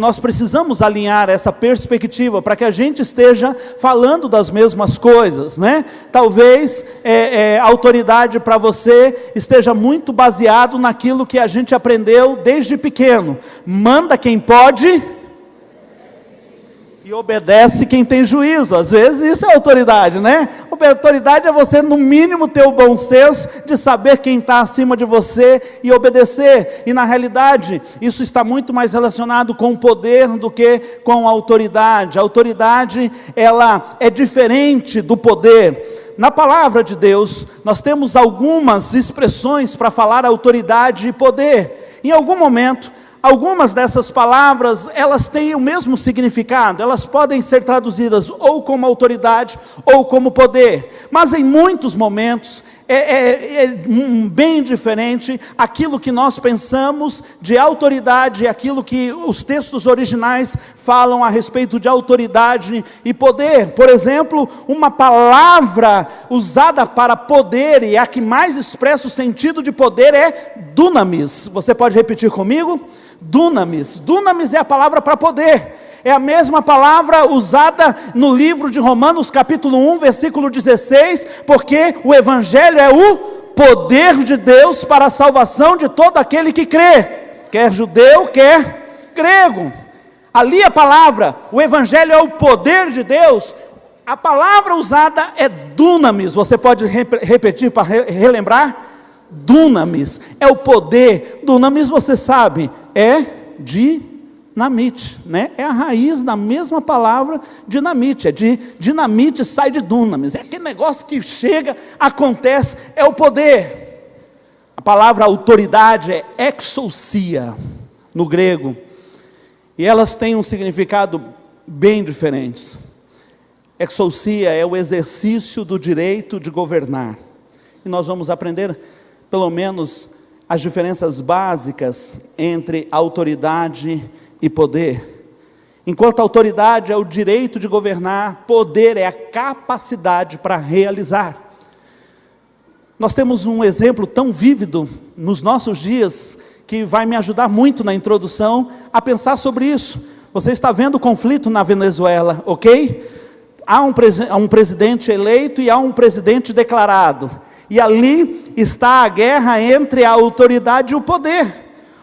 nós precisamos alinhar essa perspectiva para que a gente esteja falando das mesmas coisas, né? Talvez a autoridade para você esteja muito baseado naquilo que a gente aprendeu desde pequeno. Manda quem pode e obedece quem tem juízo. Às vezes isso é autoridade, né? Autoridade é você, no mínimo, ter o bom senso de saber quem está acima de você e obedecer. E na realidade, isso está muito mais relacionado com o poder do que com a autoridade. A autoridade, ela é diferente do poder. Na palavra de Deus, nós temos algumas expressões para falar autoridade e poder. Em algum momento, algumas dessas palavras, elas têm o mesmo significado, elas podem ser traduzidas ou como autoridade ou como poder, mas em muitos momentos bem diferente aquilo que nós pensamos de autoridade e aquilo que os textos originais falam a respeito de autoridade e poder. Por exemplo, uma palavra usada para poder e a que mais expressa o sentido de poder é dunamis. Você pode repetir comigo? Dunamis. Dunamis é a palavra para poder. É a mesma palavra usada no livro de Romanos capítulo 1, versículo 16, porque o Evangelho é o poder de Deus para a salvação de todo aquele que crê, quer judeu, quer grego. Ali a palavra, o Evangelho é o poder de Deus, a palavra usada é dunamis. Você pode repetir para relembrar? Dunamis, é o poder. Dunamis, você sabe, é dinamite, né? É a raiz da mesma palavra dinamite, dinamite sai de dunamis, é aquele negócio que chega, acontece, é o poder. A palavra autoridade é exousia, no grego, e elas têm um significado bem diferente. Exousia é o exercício do direito de governar, e nós vamos aprender pelo menos as diferenças básicas entre autoridade e poder. Enquanto autoridade é o direito de governar, poder é a capacidade para realizar. Nós temos um exemplo tão vívido nos nossos dias, que vai me ajudar muito na introdução a pensar sobre isso. Você está vendo o conflito na Venezuela, ok? Há um presidente eleito e há um presidente declarado. E ali está a guerra entre a autoridade e o poder,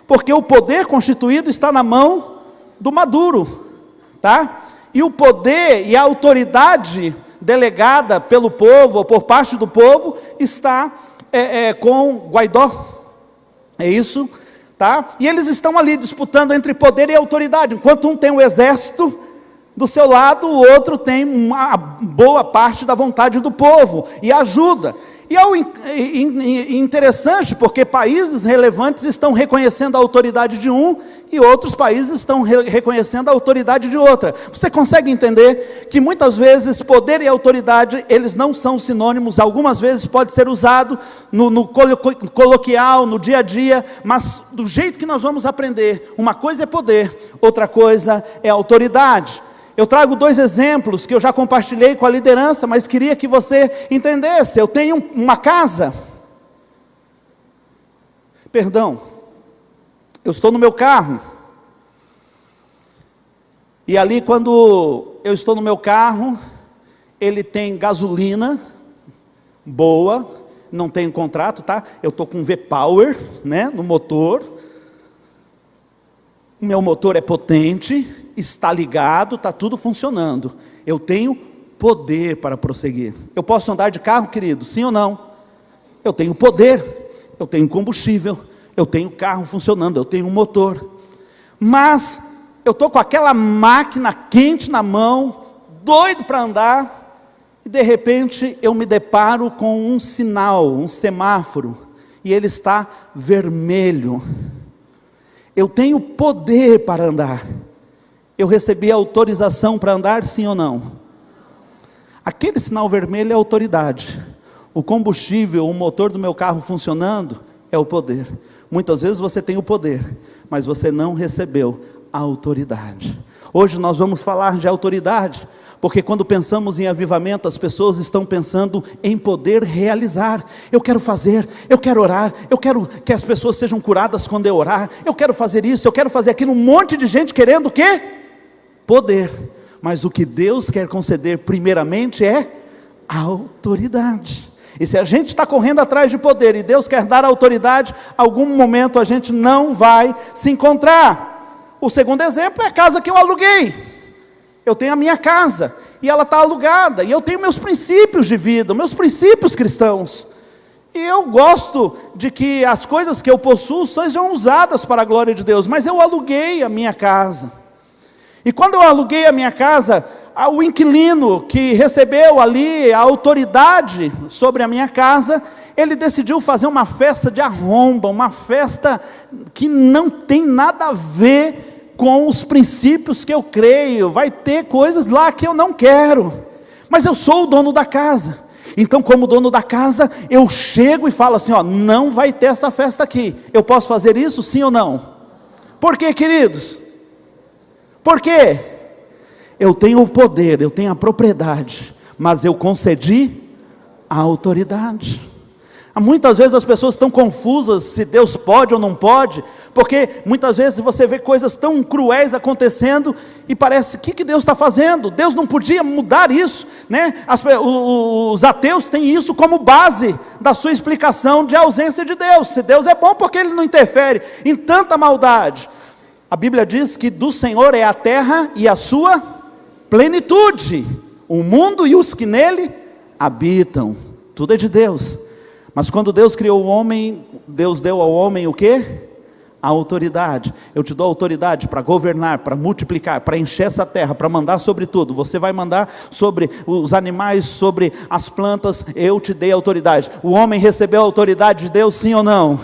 porque o poder constituído está na mão do Maduro, tá? E o poder e a autoridade delegada pelo povo, ou por parte do povo, está com Guaidó, é isso, tá? E eles estão ali disputando entre poder e autoridade, enquanto um tem o exército do seu lado, o outro tem uma boa parte da vontade do povo, e ajuda. E é interessante, porque países relevantes estão reconhecendo a autoridade de um, e outros países estão reconhecendo a autoridade de outra. Você consegue entender que muitas vezes poder e autoridade, eles não são sinônimos, algumas vezes pode ser usado no coloquial, no dia a dia, mas do jeito que nós vamos aprender, uma coisa é poder, outra coisa é autoridade. Eu trago 2 exemplos que eu já compartilhei com a liderança, mas queria que você entendesse. Eu tenho uma casa, eu estou no meu carro, e ali quando eu estou no meu carro, ele tem gasolina boa, não tem contrato, tá? Eu estou com V-Power, né, no motor, o meu motor é potente, está ligado, está tudo funcionando, eu tenho poder para prosseguir. Eu posso andar de carro, querido? Sim ou não? Eu tenho poder, eu tenho combustível, eu tenho carro funcionando, eu tenho um motor, mas eu estou com aquela máquina quente na mão, doido para andar, e de repente eu me deparo com um sinal, um semáforo, e ele está vermelho. Eu tenho poder para andar, eu recebi autorização para andar, sim ou não? Aquele sinal vermelho é autoridade. O combustível, o motor do meu carro funcionando, é o poder. Muitas vezes você tem o poder, mas você não recebeu a autoridade. Hoje nós vamos falar de autoridade, porque quando pensamos em avivamento, as pessoas estão pensando em poder realizar. Eu quero fazer, eu quero orar, eu quero que as pessoas sejam curadas quando eu orar, eu quero fazer isso, eu quero fazer aquilo, um monte de gente querendo o quê? Poder. Mas o que Deus quer conceder primeiramente é autoridade. E se a gente está correndo atrás de poder, e Deus quer dar autoridade, algum momento a gente não vai se encontrar. O segundo exemplo é a casa que eu aluguei. Eu tenho a minha casa, e ela está alugada, e eu tenho meus princípios de vida, meus princípios cristãos, e eu gosto de que as coisas que eu possuo sejam usadas para a glória de Deus, mas eu aluguei a minha casa, e quando eu aluguei a minha casa, o inquilino que recebeu ali a autoridade sobre a minha casa, ele decidiu fazer uma festa de arromba, uma festa que não tem nada a ver com os princípios que eu creio, vai ter coisas lá que eu não quero, mas eu sou o dono da casa, então como dono da casa, eu chego e falo assim, ó, não vai ter essa festa aqui, eu posso fazer isso sim ou não? Por quê, queridos? Por quê? Eu tenho o poder, eu tenho a propriedade, mas eu concedi a autoridade. Muitas vezes as pessoas estão confusas se Deus pode ou não pode, porque muitas vezes você vê coisas tão cruéis acontecendo, e parece, o que Deus está fazendo? Deus não podia mudar isso, né? Os ateus têm isso como base da sua explicação de ausência de Deus. Se Deus é bom, porque Ele não interfere em tanta maldade? A Bíblia diz que do Senhor é a terra e a sua plenitude, o mundo e os que nele habitam, tudo é de Deus. Mas quando Deus criou o homem, Deus deu ao homem o quê? A autoridade. Eu te dou autoridade para governar, para multiplicar, para encher essa terra, para mandar sobre tudo. Você vai mandar sobre os animais, sobre as plantas, eu te dei autoridade. O homem recebeu a autoridade de Deus, sim ou não?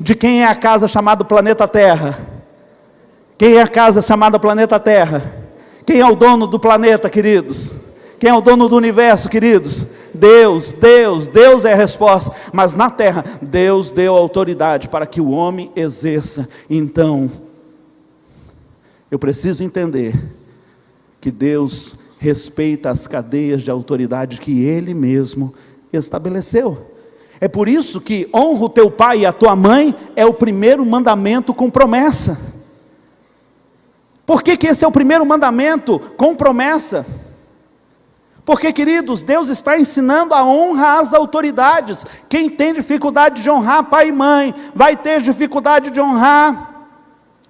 De quem é a casa chamada planeta Terra? Quem é a casa chamada planeta Terra? Quem é o dono do planeta, queridos? Quem é o dono do universo, queridos? Deus é a resposta. Mas na terra, Deus deu autoridade para que o homem exerça. Então, eu preciso entender que Deus respeita as cadeias de autoridade que Ele mesmo estabeleceu. É por isso que honra o teu pai e a tua mãe é o primeiro mandamento com promessa. Por que esse é o primeiro mandamento com promessa? Porque, queridos, Deus está ensinando a honra às autoridades. Quem tem dificuldade de honrar pai e mãe, vai ter dificuldade de honrar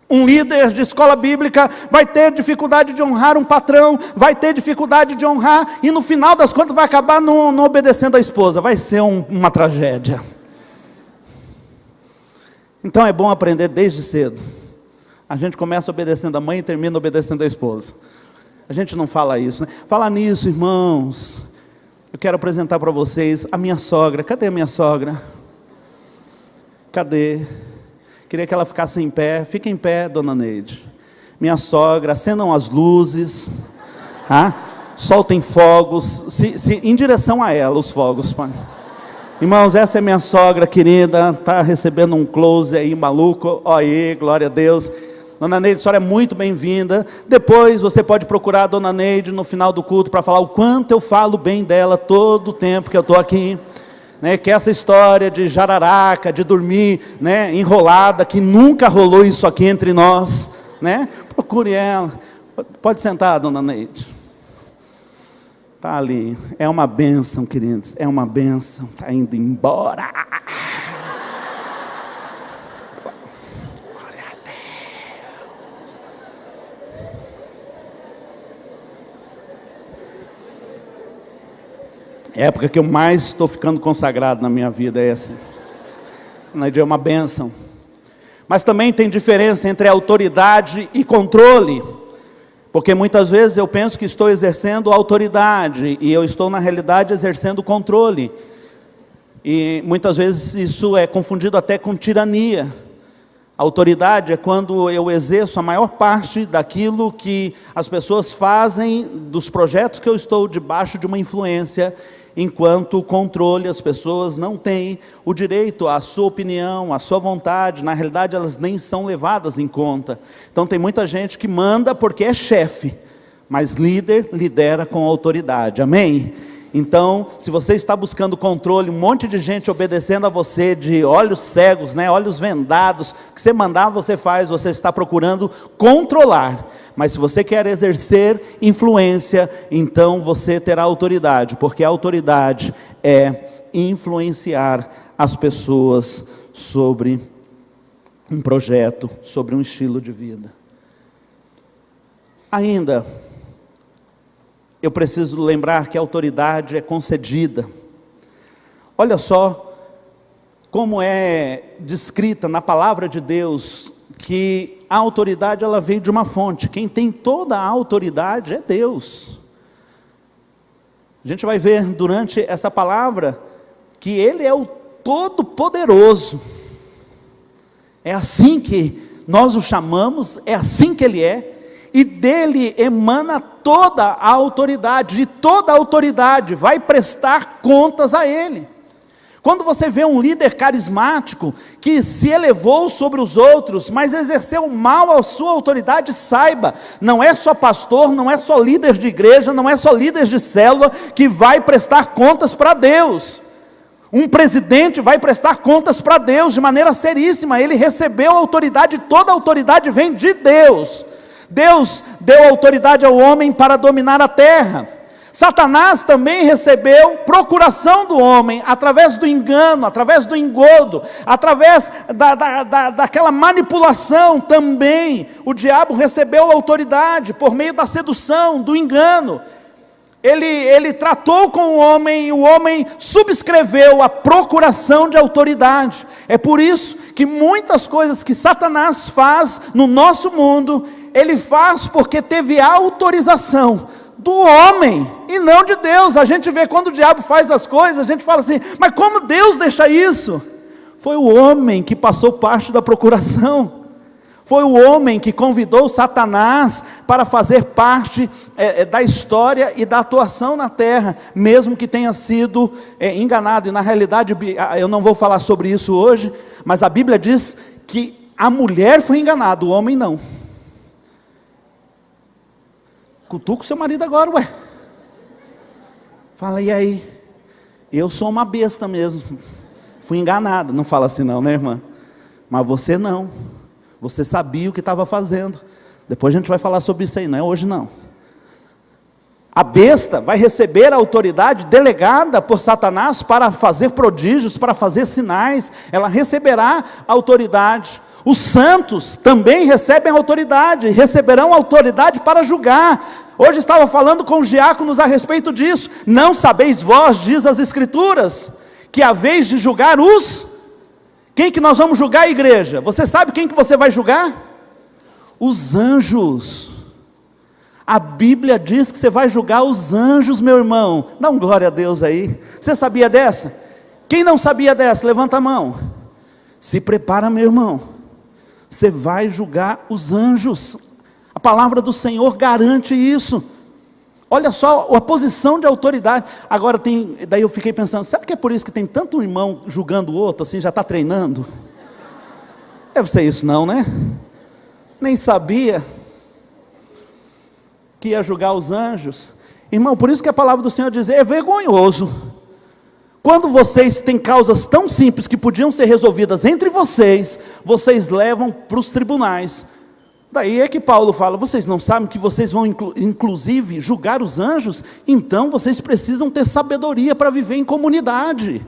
um líder de escola bíblica, vai ter dificuldade de honrar um patrão, vai ter dificuldade de honrar, e no final das contas vai acabar não obedecendo a esposa, vai ser uma tragédia. Então é bom aprender desde cedo. A gente começa obedecendo a mãe e termina obedecendo a esposa. A gente não fala isso, né? Fala nisso, irmãos. Eu quero apresentar para vocês a minha sogra. Cadê a minha sogra? Cadê? Queria que ela ficasse em pé. Fica em pé, dona Neide. Minha sogra, acendam as luzes. Soltem fogos. Em direção a ela, os fogos, pai. Irmãos, essa é minha sogra querida. Está recebendo um close aí, maluco. Olha aí, glória a Deus. Dona Neide, a senhora é muito bem-vinda. Depois você pode procurar a Dona Neide no final do culto para falar o quanto eu falo bem dela todo o tempo que eu estou aqui. Né? Que essa história de jararaca, de dormir, né, enrolada, que nunca rolou isso aqui entre nós. Né? Procure ela. Pode sentar, Dona Neide. Está ali. É uma bênção, queridos. É uma bênção. Está indo embora. A época que eu mais estou ficando consagrado na minha vida é essa. É uma bênção. Mas também tem diferença entre autoridade e controle. Porque muitas vezes eu penso que estou exercendo autoridade, e eu estou na realidade exercendo controle. E muitas vezes isso é confundido até com tirania. A autoridade é quando eu exerço a maior parte daquilo que as pessoas fazem, dos projetos que eu estou debaixo de uma influência. enquanto o controle, as pessoas não têm o direito à sua opinião, à sua vontade, na realidade elas nem são levadas em conta. Então tem muita gente que manda porque é chefe, mas líder lidera com autoridade, amém? Então, se você está buscando controle, um monte de gente obedecendo a você, de olhos cegos, né, olhos vendados, o que você mandar você faz, você está procurando controlar. Mas se você quer exercer influência, então você terá autoridade, porque a autoridade é influenciar as pessoas sobre um projeto, sobre um estilo de vida. Ainda, eu preciso lembrar que a autoridade é concedida. Olha só como é descrita na palavra de Deus, que a autoridade ela veio de uma fonte. Quem tem toda a autoridade é Deus. A gente vai ver durante essa palavra que Ele é o Todo-Poderoso. É assim que nós o chamamos, é assim que Ele é. E dele emana toda a autoridade, e toda a autoridade vai prestar contas a ele. Quando você vê um líder carismático, que se elevou sobre os outros, mas exerceu mal a sua autoridade, saiba, não é só pastor, não é só líder de igreja, não é só líder de célula, que vai prestar contas para Deus. Um presidente vai prestar contas para Deus, de maneira seríssima, ele recebeu a autoridade, toda a autoridade vem de Deus. Deus deu autoridade ao homem para dominar a terra. Satanás também recebeu procuração do homem, através do engano, através do engodo, através daquela manipulação também. O diabo recebeu autoridade por meio da sedução, do engano. Ele tratou com o homem subscreveu a procuração de autoridade. É por isso que muitas coisas que Satanás faz no nosso mundo, ele faz porque teve autorização do homem e não de Deus. A gente vê quando o diabo faz as coisas, a gente fala assim, mas como Deus deixa isso? Foi o homem que passou parte da procuração. Foi o homem que convidou Satanás para fazer parte da história e da atuação na terra, mesmo que tenha sido enganado. E na realidade, eu não vou falar sobre isso hoje, mas a Bíblia diz que a mulher foi enganada, o homem não. Cutuca o seu marido agora, ué. Fala, e aí? Eu sou uma besta mesmo. Fui enganada. Não fala assim não, né, irmã? Mas você não. Você sabia o que estava fazendo. Depois a gente vai falar sobre isso aí, não é hoje não. A besta vai receber a autoridade delegada por Satanás para fazer prodígios, para fazer sinais. Ela receberá a autoridade. Os santos também recebem autoridade, receberão autoridade para julgar. Hoje estava falando com os diáconos a respeito disso. Não sabeis vós, diz as Escrituras, que a vez de julgar os... Quem que nós vamos julgar, a igreja? Você sabe quem que você vai julgar? Os anjos. A Bíblia diz que você vai julgar os anjos, meu irmão. Dá um glória a Deus aí. Você sabia dessa? Quem não sabia dessa? Levanta a mão. Se prepara, meu irmão. Você vai julgar os anjos. A palavra do Senhor garante isso. Olha só a posição de autoridade. Agora daí eu fiquei pensando, será que é por isso que tem tanto irmão julgando o outro, assim, já está treinando? Deve ser isso não, né? Nem sabia que ia julgar os anjos. Irmão, por isso que a palavra do Senhor diz, é vergonhoso. Quando vocês têm causas tão simples que podiam ser resolvidas entre vocês, vocês levam para os tribunais. Daí é que Paulo fala, vocês não sabem que vocês vão inclusive julgar os anjos? Então vocês precisam ter sabedoria para viver em comunidade.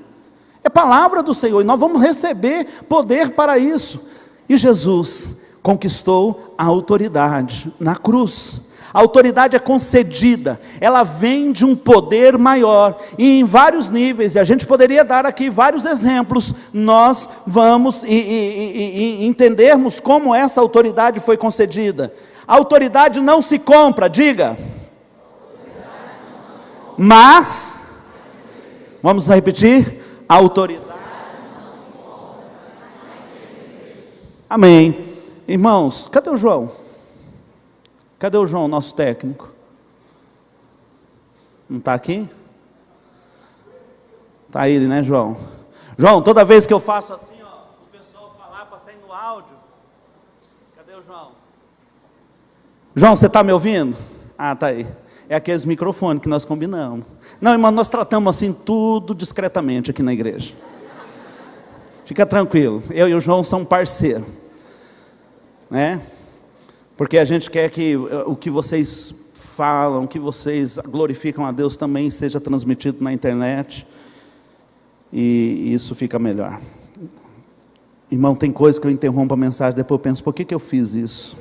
É palavra do Senhor, e nós vamos receber poder para isso. E Jesus conquistou a autoridade na cruz. A autoridade é concedida, ela vem de um poder maior, e em vários níveis, e a gente poderia dar aqui vários exemplos, nós vamos entendermos como essa autoridade foi concedida. A autoridade não se compra, diga. Mas, vamos repetir, a autoridade não se compra. Amém. Irmãos, cadê o João? Cadê o João, nosso técnico? Não está aqui? Tá aí, né, João? João, toda vez que eu faço assim, ó, o pessoal falar para sair no áudio. Cadê o João? João, você está me ouvindo? Ah, tá aí. É aqueles microfones que nós combinamos. Não, irmão, nós tratamos assim tudo discretamente aqui na igreja. Fica tranquilo, eu e o João somos parceiros, né? Porque a gente quer que o que vocês falam, o que vocês glorificam a Deus também seja transmitido na internet, e isso fica melhor. Irmão, tem coisa que eu interrompo a mensagem, depois eu penso, por que eu fiz isso?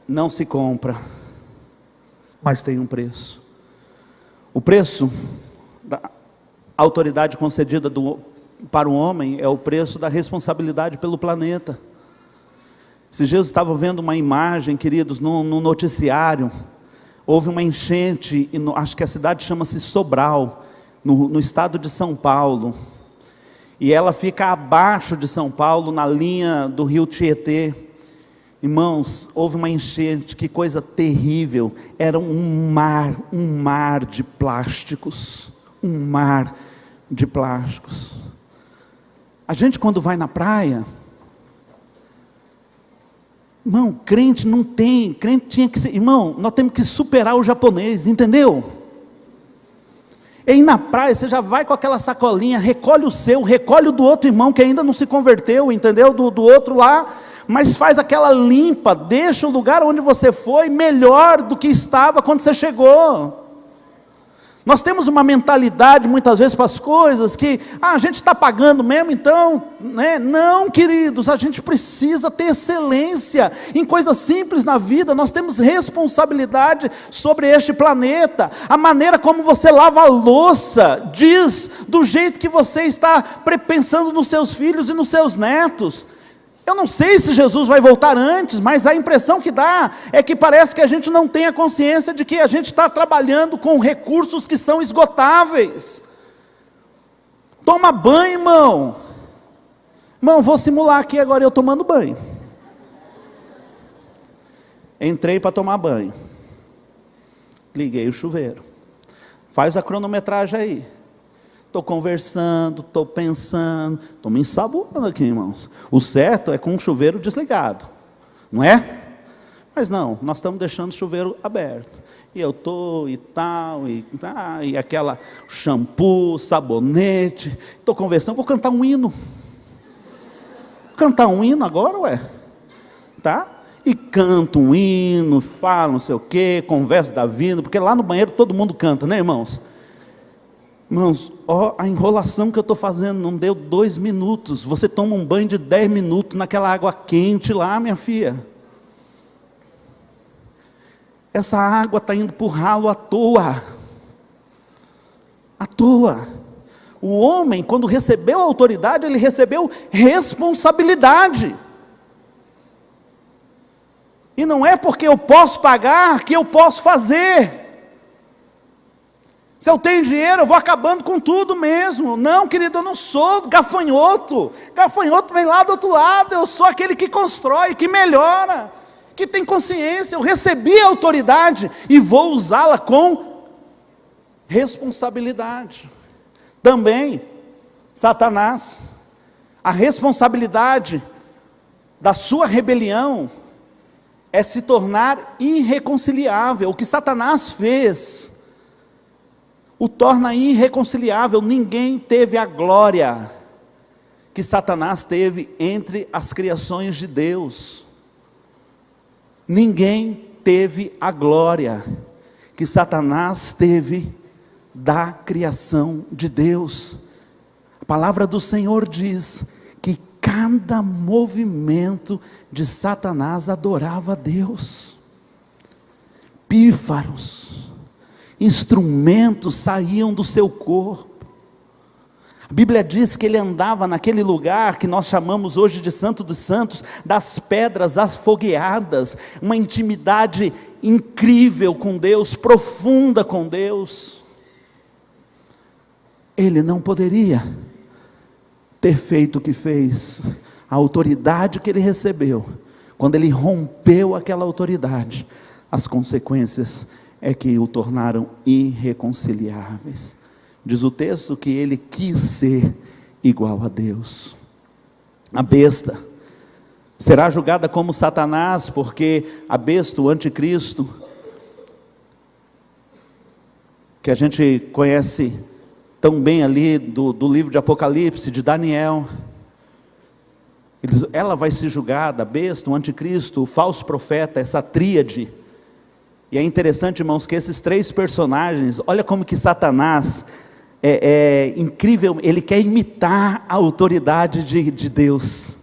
Não se compra, mas tem um preço. O preço da autoridade concedida para o homem é o preço da responsabilidade pelo planeta. Esses dias eu estava vendo uma imagem, queridos, no noticiário. Houve uma enchente, acho que a cidade chama-se Sobral, no estado de São Paulo. E ela fica abaixo de São Paulo, na linha do rio Tietê. Irmãos, houve uma enchente, que coisa terrível. Era um mar de plásticos. Um mar de plásticos. A gente, quando vai na praia, irmão, crente não tem, crente tinha que ser, irmão, nós temos que superar o japonês, entendeu? E aí na praia, você já vai com aquela sacolinha, recolhe o seu, recolhe o do outro irmão que ainda não se converteu, entendeu? Do outro lá, mas faz aquela limpa, deixa o lugar onde você foi melhor do que estava quando você chegou. Nós temos uma mentalidade muitas vezes para as coisas que, a gente está pagando mesmo, então, né? Não, queridos, a gente precisa ter excelência em coisas simples na vida. Nós temos responsabilidade sobre este planeta. A maneira como você lava a louça diz do jeito que você está pensando nos seus filhos e nos seus netos. Eu não sei se Jesus vai voltar antes, mas a impressão que dá é que parece que a gente não tem a consciência de que a gente está trabalhando com recursos que são esgotáveis. Toma banho, irmão. Irmão, vou simular aqui agora eu tomando banho. Entrei para tomar banho. Liguei o chuveiro. Faz a cronometragem aí. Estou conversando, estou pensando, estou me ensaboando aqui, irmãos. O certo é com o chuveiro desligado, não é? Mas não, nós estamos deixando o chuveiro aberto. E eu estou e tal, e aquela shampoo, sabonete. Estou conversando, vou cantar um hino. Vou cantar um hino agora, ué? Tá? E canto um hino, falo não sei o quê, converso da vida, porque lá no banheiro todo mundo canta, né, irmãos? Irmãos, ó, a enrolação que eu estou fazendo, não deu 2 minutos, você toma um banho de 10 minutos naquela água quente lá, minha filha. Essa água está indo para o ralo à toa. À toa. O homem, quando recebeu a autoridade, ele recebeu responsabilidade. E não é porque eu posso pagar que eu posso fazer. Se eu tenho dinheiro, eu vou acabando com tudo mesmo. Não, querido, eu não sou gafanhoto. Gafanhoto vem lá do outro lado. Eu sou aquele que constrói, que melhora, que tem consciência. Eu recebi a autoridade e vou usá-la com responsabilidade. Também, Satanás, a responsabilidade da sua rebelião é se tornar irreconciliável. O que Satanás fez o torna irreconciliável. Ninguém teve a glória que Satanás teve entre as criações de Deus. Ninguém teve a glória que Satanás teve da criação de Deus. A palavra do Senhor diz que cada movimento de Satanás adorava a Deus. Pífaros, instrumentos saíam do seu corpo. A Bíblia diz que ele andava naquele lugar que nós chamamos hoje de Santo dos Santos, das pedras afogueadas, uma intimidade incrível com Deus, profunda com Deus. Ele não poderia ter feito o que fez. A autoridade que ele recebeu, quando ele rompeu aquela autoridade, as consequências é que o tornaram irreconciliáveis. Diz o texto que ele quis ser igual a Deus. A besta será julgada como Satanás, porque a besta, o anticristo, que a gente conhece tão bem ali do livro de Apocalipse, de Daniel, ela vai ser julgada, a besta, o anticristo, o falso profeta, essa tríade. E é interessante, irmãos, que esses três personagens, olha como que Satanás é incrível, ele quer imitar a autoridade de Deus,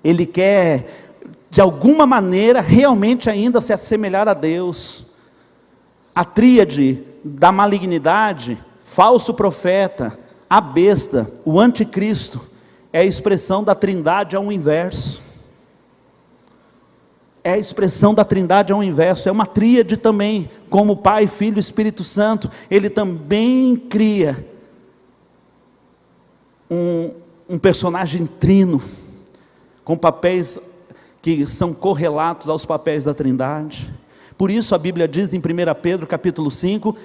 ele quer, de alguma maneira, realmente ainda se assemelhar a Deus. A tríade da malignidade, falso profeta, a besta, o anticristo, é a expressão da trindade ao inverso. É a expressão da trindade ao inverso, é uma tríade também, como Pai, Filho e Espírito Santo. Ele também cria um personagem trino, com papéis que são correlatos aos papéis da trindade. Por isso a Bíblia diz em 1 Pedro capítulo 5,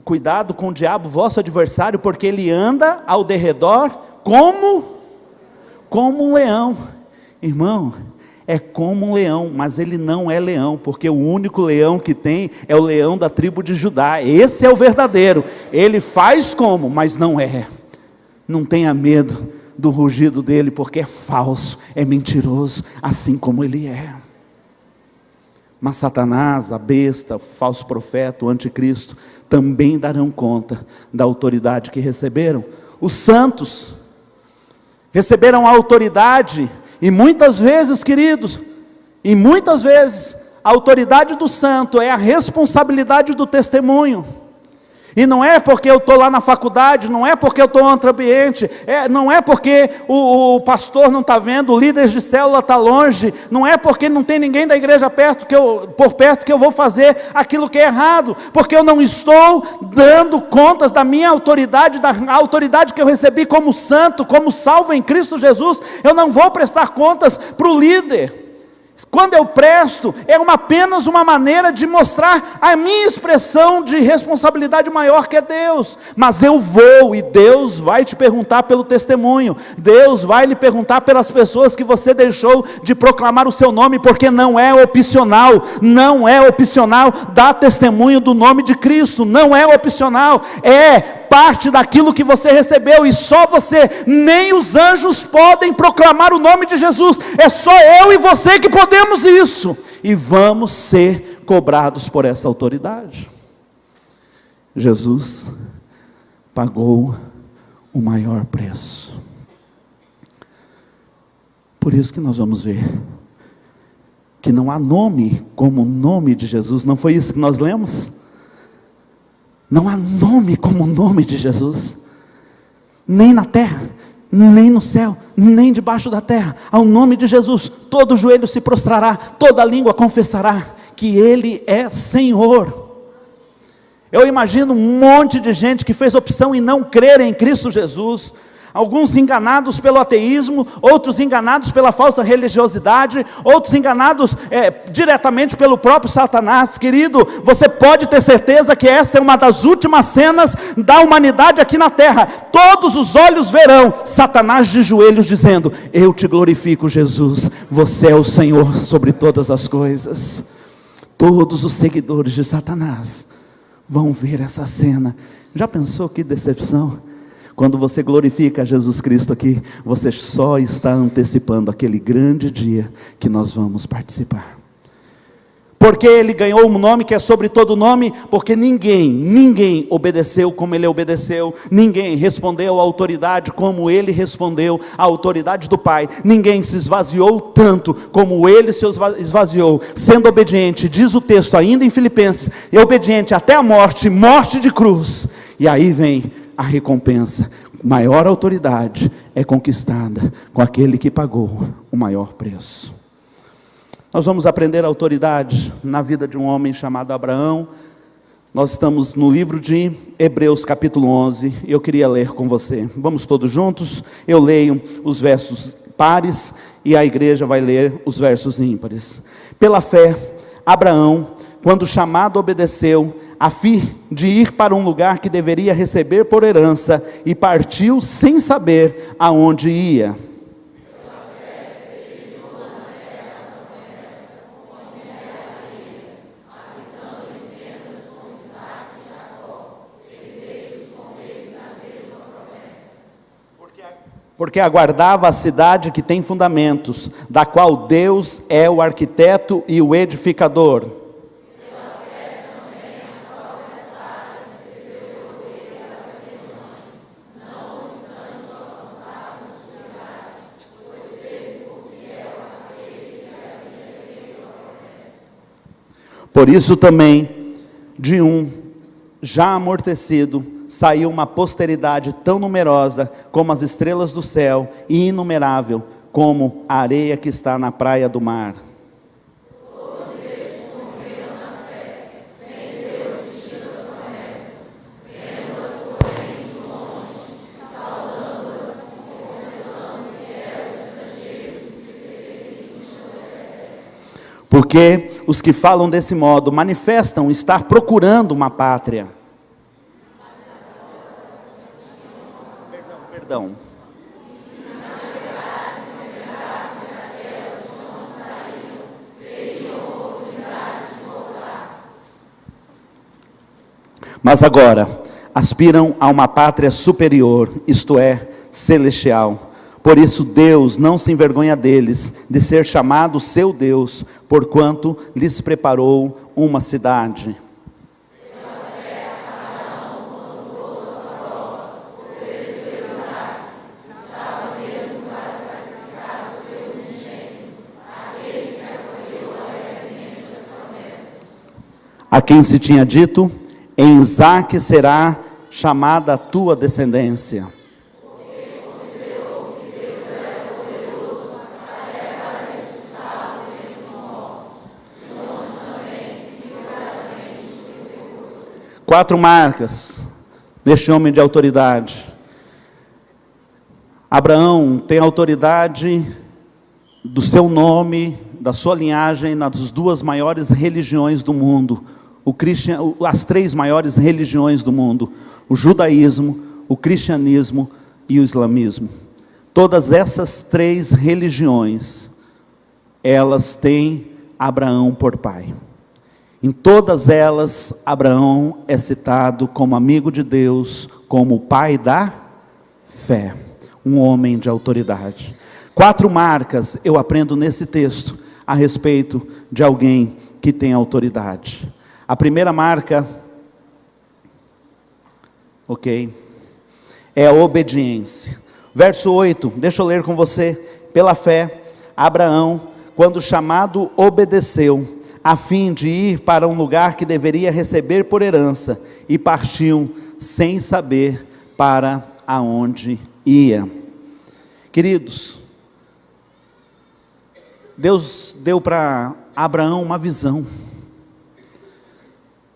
cuidado com o diabo, vosso adversário, porque ele anda ao derredor como um leão. Irmão, é como um leão, mas ele não é leão, porque o único leão que tem é o leão da tribo de Judá. Esse é o verdadeiro. Ele faz como, mas não é. Não tenha medo do rugido dele, porque é falso, é mentiroso, assim como ele é. Mas Satanás, a besta, o falso profeta, o anticristo, também darão conta da autoridade que receberam. Os santos receberam a autoridade, e muitas vezes, queridos, a autoridade do santo é a responsabilidade do testemunho. E não é porque eu estou lá na faculdade, não é porque eu estou em outro ambiente, não é porque o pastor não está vendo, o líder de célula está longe, não é porque não tem ninguém da igreja por perto que eu vou fazer aquilo que é errado, porque eu não estou dando contas da minha autoridade, da autoridade que eu recebi como santo, como salvo em Cristo Jesus. Eu não vou prestar contas para o líder. Quando eu presto, é apenas uma maneira de mostrar a minha expressão de responsabilidade maior, que é Deus. Mas eu vou, e Deus vai te perguntar pelo testemunho, Deus vai lhe perguntar pelas pessoas que você deixou de proclamar o seu nome, porque não é opcional dar testemunho do nome de Cristo, não é opcional, é parte daquilo que você recebeu, e só você, nem os anjos podem proclamar o nome de Jesus, é só eu e você que podemos isso, e vamos ser cobrados por essa autoridade. Jesus pagou o maior preço. Por isso que nós vamos ver que não há nome como o nome de Jesus. Não foi isso que nós lemos? Não há nome como o nome de Jesus, nem na terra, nem no céu, nem debaixo da terra. Ao nome de Jesus, todo joelho se prostrará, toda língua confessará que Ele é Senhor. Eu imagino um monte de gente que fez opção em não crer em Cristo Jesus, alguns enganados pelo ateísmo, outros enganados pela falsa religiosidade, outros enganados diretamente pelo próprio Satanás. Querido, você pode ter certeza que esta é uma das últimas cenas da humanidade aqui na terra. Todos os olhos verão Satanás de joelhos dizendo: eu te glorifico, Jesus, você é o Senhor sobre todas as coisas. Todos os seguidores de Satanás vão ver essa cena. Já pensou que decepção? Quando você glorifica Jesus Cristo aqui, você só está antecipando aquele grande dia que nós vamos participar. Porque Ele ganhou um nome que é sobre todo nome, porque ninguém obedeceu como Ele obedeceu, ninguém respondeu à autoridade como Ele respondeu à autoridade do Pai, ninguém se esvaziou tanto como Ele se esvaziou, sendo obediente, diz o texto ainda em Filipenses, e obediente até a morte de cruz. E aí vem a recompensa. Maior autoridade é conquistada com aquele que pagou o maior preço. Nós vamos aprender a autoridade na vida de um homem chamado Abraão. Nós estamos no livro de Hebreus capítulo 11, e eu queria ler com você. Vamos todos juntos? Eu leio os versos pares e a igreja vai ler os versos ímpares. Pela fé, Abraão, quando chamado, obedeceu, a fim de ir para um lugar que deveria receber por herança, e partiu sem saber aonde ia. Porque aguardava a cidade que tem fundamentos, da qual Deus é o arquiteto e o edificador. Por isso também, de um já amortecido, saiu uma posteridade tão numerosa como as estrelas do céu, e inumerável como a areia que está na praia do mar. Todos estes morreram na fé, sem ter obtido as promessas, vendo-as porém de longe, saudando-as, confessando que eram estrangeiros e peregrinos sobre a terra. Porque os que falam desse modo manifestam estar procurando uma pátria. Perdão. Mas agora aspiram a uma pátria superior, isto é, celestial. Por isso Deus não se envergonha deles, de ser chamado seu Deus, porquanto lhes preparou uma cidade. A quem se tinha dito, em Isaque será chamada a tua descendência. Porque considerou que Deus era poderoso para ressuscitá-lo dentre os mortos, de onde também figuradamente o pecou. 4 marcas deste homem de autoridade. Abraão tem autoridade do seu nome, da sua linhagem, nas 2 maiores religiões do mundo. As 3 maiores religiões do mundo: o judaísmo, o cristianismo e o islamismo. Todas essas 3 religiões, elas têm Abraão por pai. Em todas elas, Abraão é citado como amigo de Deus, como o pai da fé, um homem de autoridade. 4 marcas eu aprendo nesse texto a respeito de alguém que tem autoridade. A primeira marca, é a obediência. Verso 8, deixa eu ler com você. Pela fé, Abraão, quando chamado, obedeceu, a fim de ir para um lugar que deveria receber por herança, e partiu sem saber para aonde ia. Queridos, Deus deu para Abraão uma visão.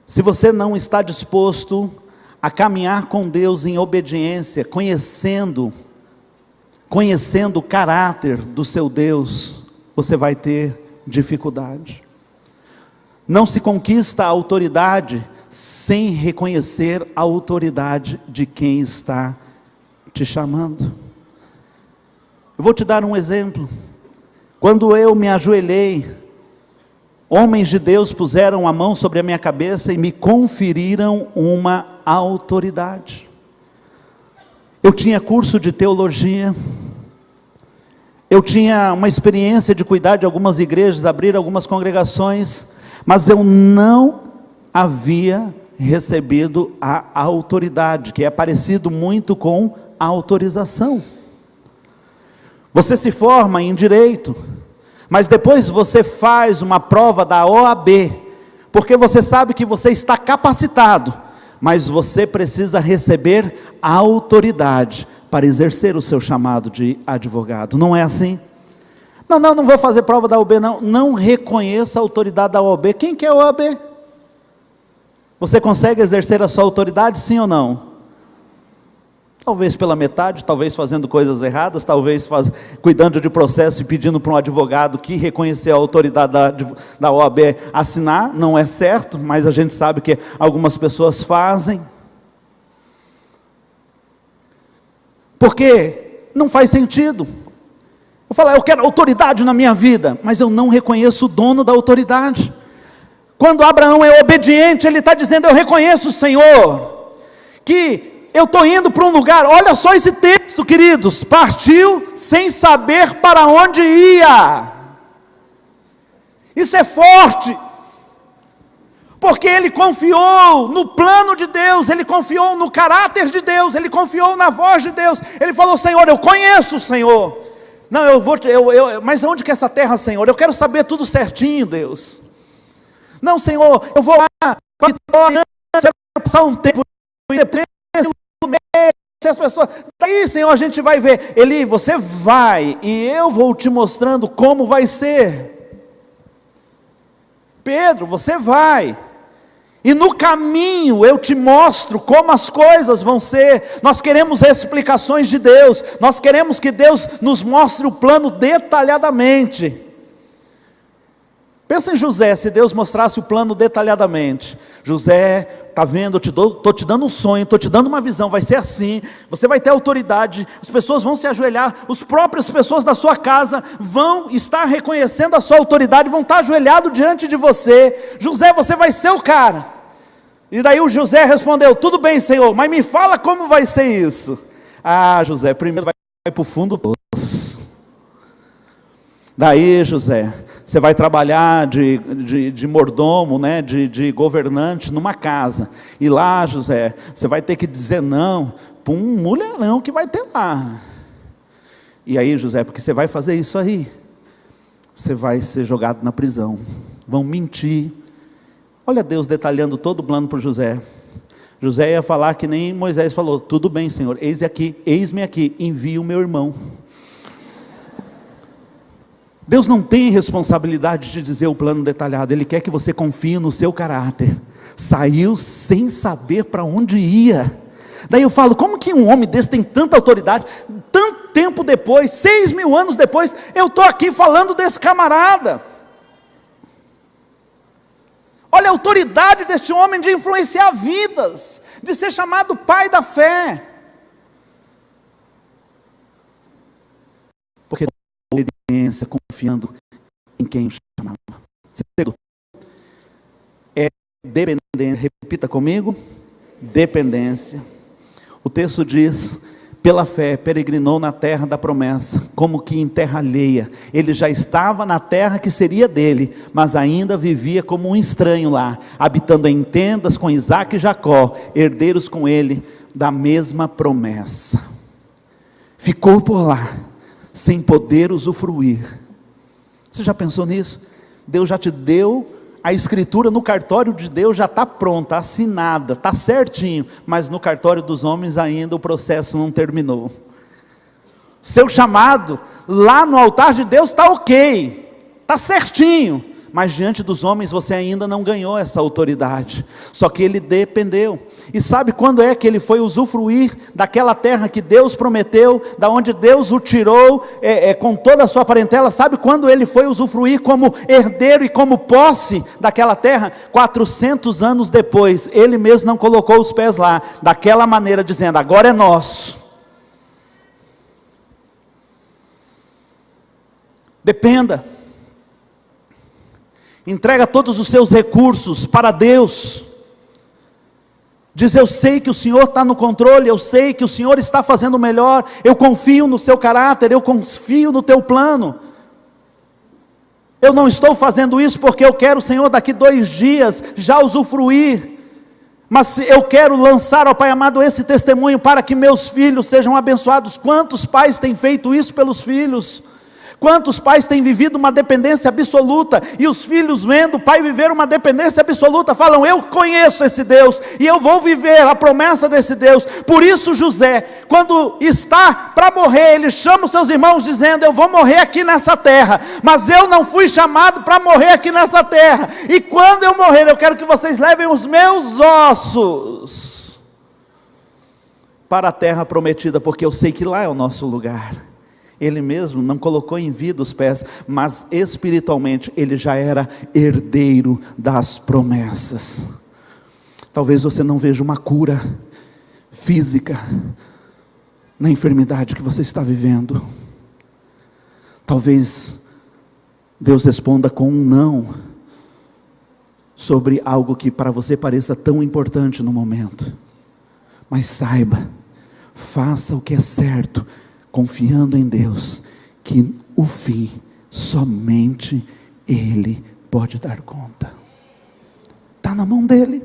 Se você não está disposto a caminhar com Deus em obediência, conhecendo o caráter do seu Deus, você vai ter dificuldade. Não se conquista a autoridade sem reconhecer a autoridade de quem está te chamando. Eu vou te dar um exemplo. Quando eu me ajoelhei, homens de Deus puseram a mão sobre a minha cabeça e me conferiram uma autoridade. Eu tinha curso de teologia, eu tinha uma experiência de cuidar de algumas igrejas, abrir algumas congregações, mas eu não havia recebido a autoridade, que é parecido muito com a autorização. Você se forma em direito, mas depois você faz uma prova da OAB, porque você sabe que você está capacitado, mas você precisa receber a autoridade para exercer o seu chamado de advogado. Não é assim? Não vou fazer prova da OAB, não reconheço a autoridade da OAB. Quem que é a OAB? Você consegue exercer a sua autoridade, sim ou não? Talvez pela metade, talvez fazendo coisas erradas, talvez cuidando de processo e pedindo para um advogado que reconheceu a autoridade da OAB assinar. Não é certo, mas a gente sabe que algumas pessoas fazem. Porque não faz sentido. Eu falo, eu quero autoridade na minha vida, mas eu não reconheço o dono da autoridade. Quando Abraão é obediente, ele está dizendo, eu reconheço, Senhor, que eu estou indo para um lugar. Olha só esse texto, queridos, partiu sem saber para onde ia. Isso é forte, porque ele confiou no plano de Deus, ele confiou no caráter de Deus, ele confiou na voz de Deus. Ele falou, Senhor, eu conheço o Senhor. Não, mas onde que é essa terra, Senhor? Eu quero saber tudo certinho, Deus. Não, Senhor, eu vou lá para Vitória, passar um tempo, e depois as pessoas, daí, Senhor, a gente vai ver. Eli, você vai, e eu vou te mostrando como vai ser. Pedro, você vai, e no caminho eu te mostro como as coisas vão ser. Nós queremos explicações de Deus, nós queremos que Deus nos mostre o plano detalhadamente. Pensa em José, se Deus mostrasse o plano detalhadamente. José, está vendo, estou te dando um sonho, estou te dando uma visão, vai ser assim, você vai ter autoridade, as pessoas vão se ajoelhar, as próprias pessoas da sua casa vão estar reconhecendo a sua autoridade, vão estar ajoelhados diante de você. José, você vai ser o cara. E daí o José respondeu, tudo bem, Senhor, mas me fala como vai ser isso. Ah, José, primeiro vai para o fundo do poço. Daí, José, você vai trabalhar de mordomo, né, de governante numa casa. E lá, José, você vai ter que dizer não para um mulherão que vai ter lá. E aí, José, porque você vai fazer isso aí, você vai ser jogado na prisão. Vão mentir. Olha Deus detalhando todo o plano para José. José ia falar que nem Moisés falou, tudo bem, Senhor, eis-me aqui, envie o meu irmão. Deus não tem responsabilidade de dizer o plano detalhado, Ele quer que você confie no seu caráter. Saiu sem saber para onde ia. Daí eu falo, como que um homem desse tem tanta autoridade? Tanto tempo depois, 6.000 anos depois, eu estou aqui falando desse camarada. Olha a autoridade deste homem de influenciar vidas, de ser chamado pai da fé. Porque obediência, confiando em quem o chamava. Segundo, é dependência. Repita comigo, dependência. O texto diz, pela fé peregrinou na terra da promessa, como que em terra alheia. Ele já estava na terra que seria dele, mas ainda vivia como um estranho lá, habitando em tendas com Isaac e Jacó, herdeiros com ele da mesma promessa. Ficou por lá, sem poder usufruir. Você já pensou nisso? Deus já te deu a escritura no cartório de Deus, já está pronta, assinada, está certinho, mas no cartório dos homens ainda o processo não terminou. Seu chamado lá no altar de Deus está ok, está certinho, mas diante dos homens você ainda não ganhou essa autoridade. Só que ele dependeu. E sabe quando é que ele foi usufruir daquela terra que Deus prometeu, da onde Deus o tirou com toda a sua parentela? Sabe quando ele foi usufruir como herdeiro e como posse daquela terra? 400 anos depois. Ele mesmo não colocou os pés lá, daquela maneira, dizendo, agora é nosso. Dependa. Entrega todos os seus recursos para Deus. Diz, eu sei que o Senhor está no controle, eu sei que o Senhor está fazendo o melhor, eu confio no seu caráter, eu confio no teu plano. Eu não estou fazendo isso porque eu quero, Senhor, daqui 2 dias já usufruir, mas eu quero lançar, ó Pai amado, esse testemunho para que meus filhos sejam abençoados. Quantos pais têm feito isso pelos filhos? Quantos pais têm vivido uma dependência absoluta, e os filhos vendo o pai viver uma dependência absoluta, falam, eu conheço esse Deus, e eu vou viver a promessa desse Deus. Por isso José, quando está para morrer, ele chama os seus irmãos dizendo, eu vou morrer aqui nessa terra, mas eu não fui chamado para morrer aqui nessa terra, e quando eu morrer, eu quero que vocês levem os meus ossos para a terra prometida, porque eu sei que lá é o nosso lugar. Ele mesmo não colocou em vida os pés, mas espiritualmente ele já era herdeiro das promessas. Talvez você não veja uma cura física na enfermidade que você está vivendo. Talvez Deus responda com um não sobre algo que para você pareça tão importante no momento. Mas saiba, faça o que é certo, confiando em Deus, que o fim somente Ele pode dar conta. Está na mão dEle.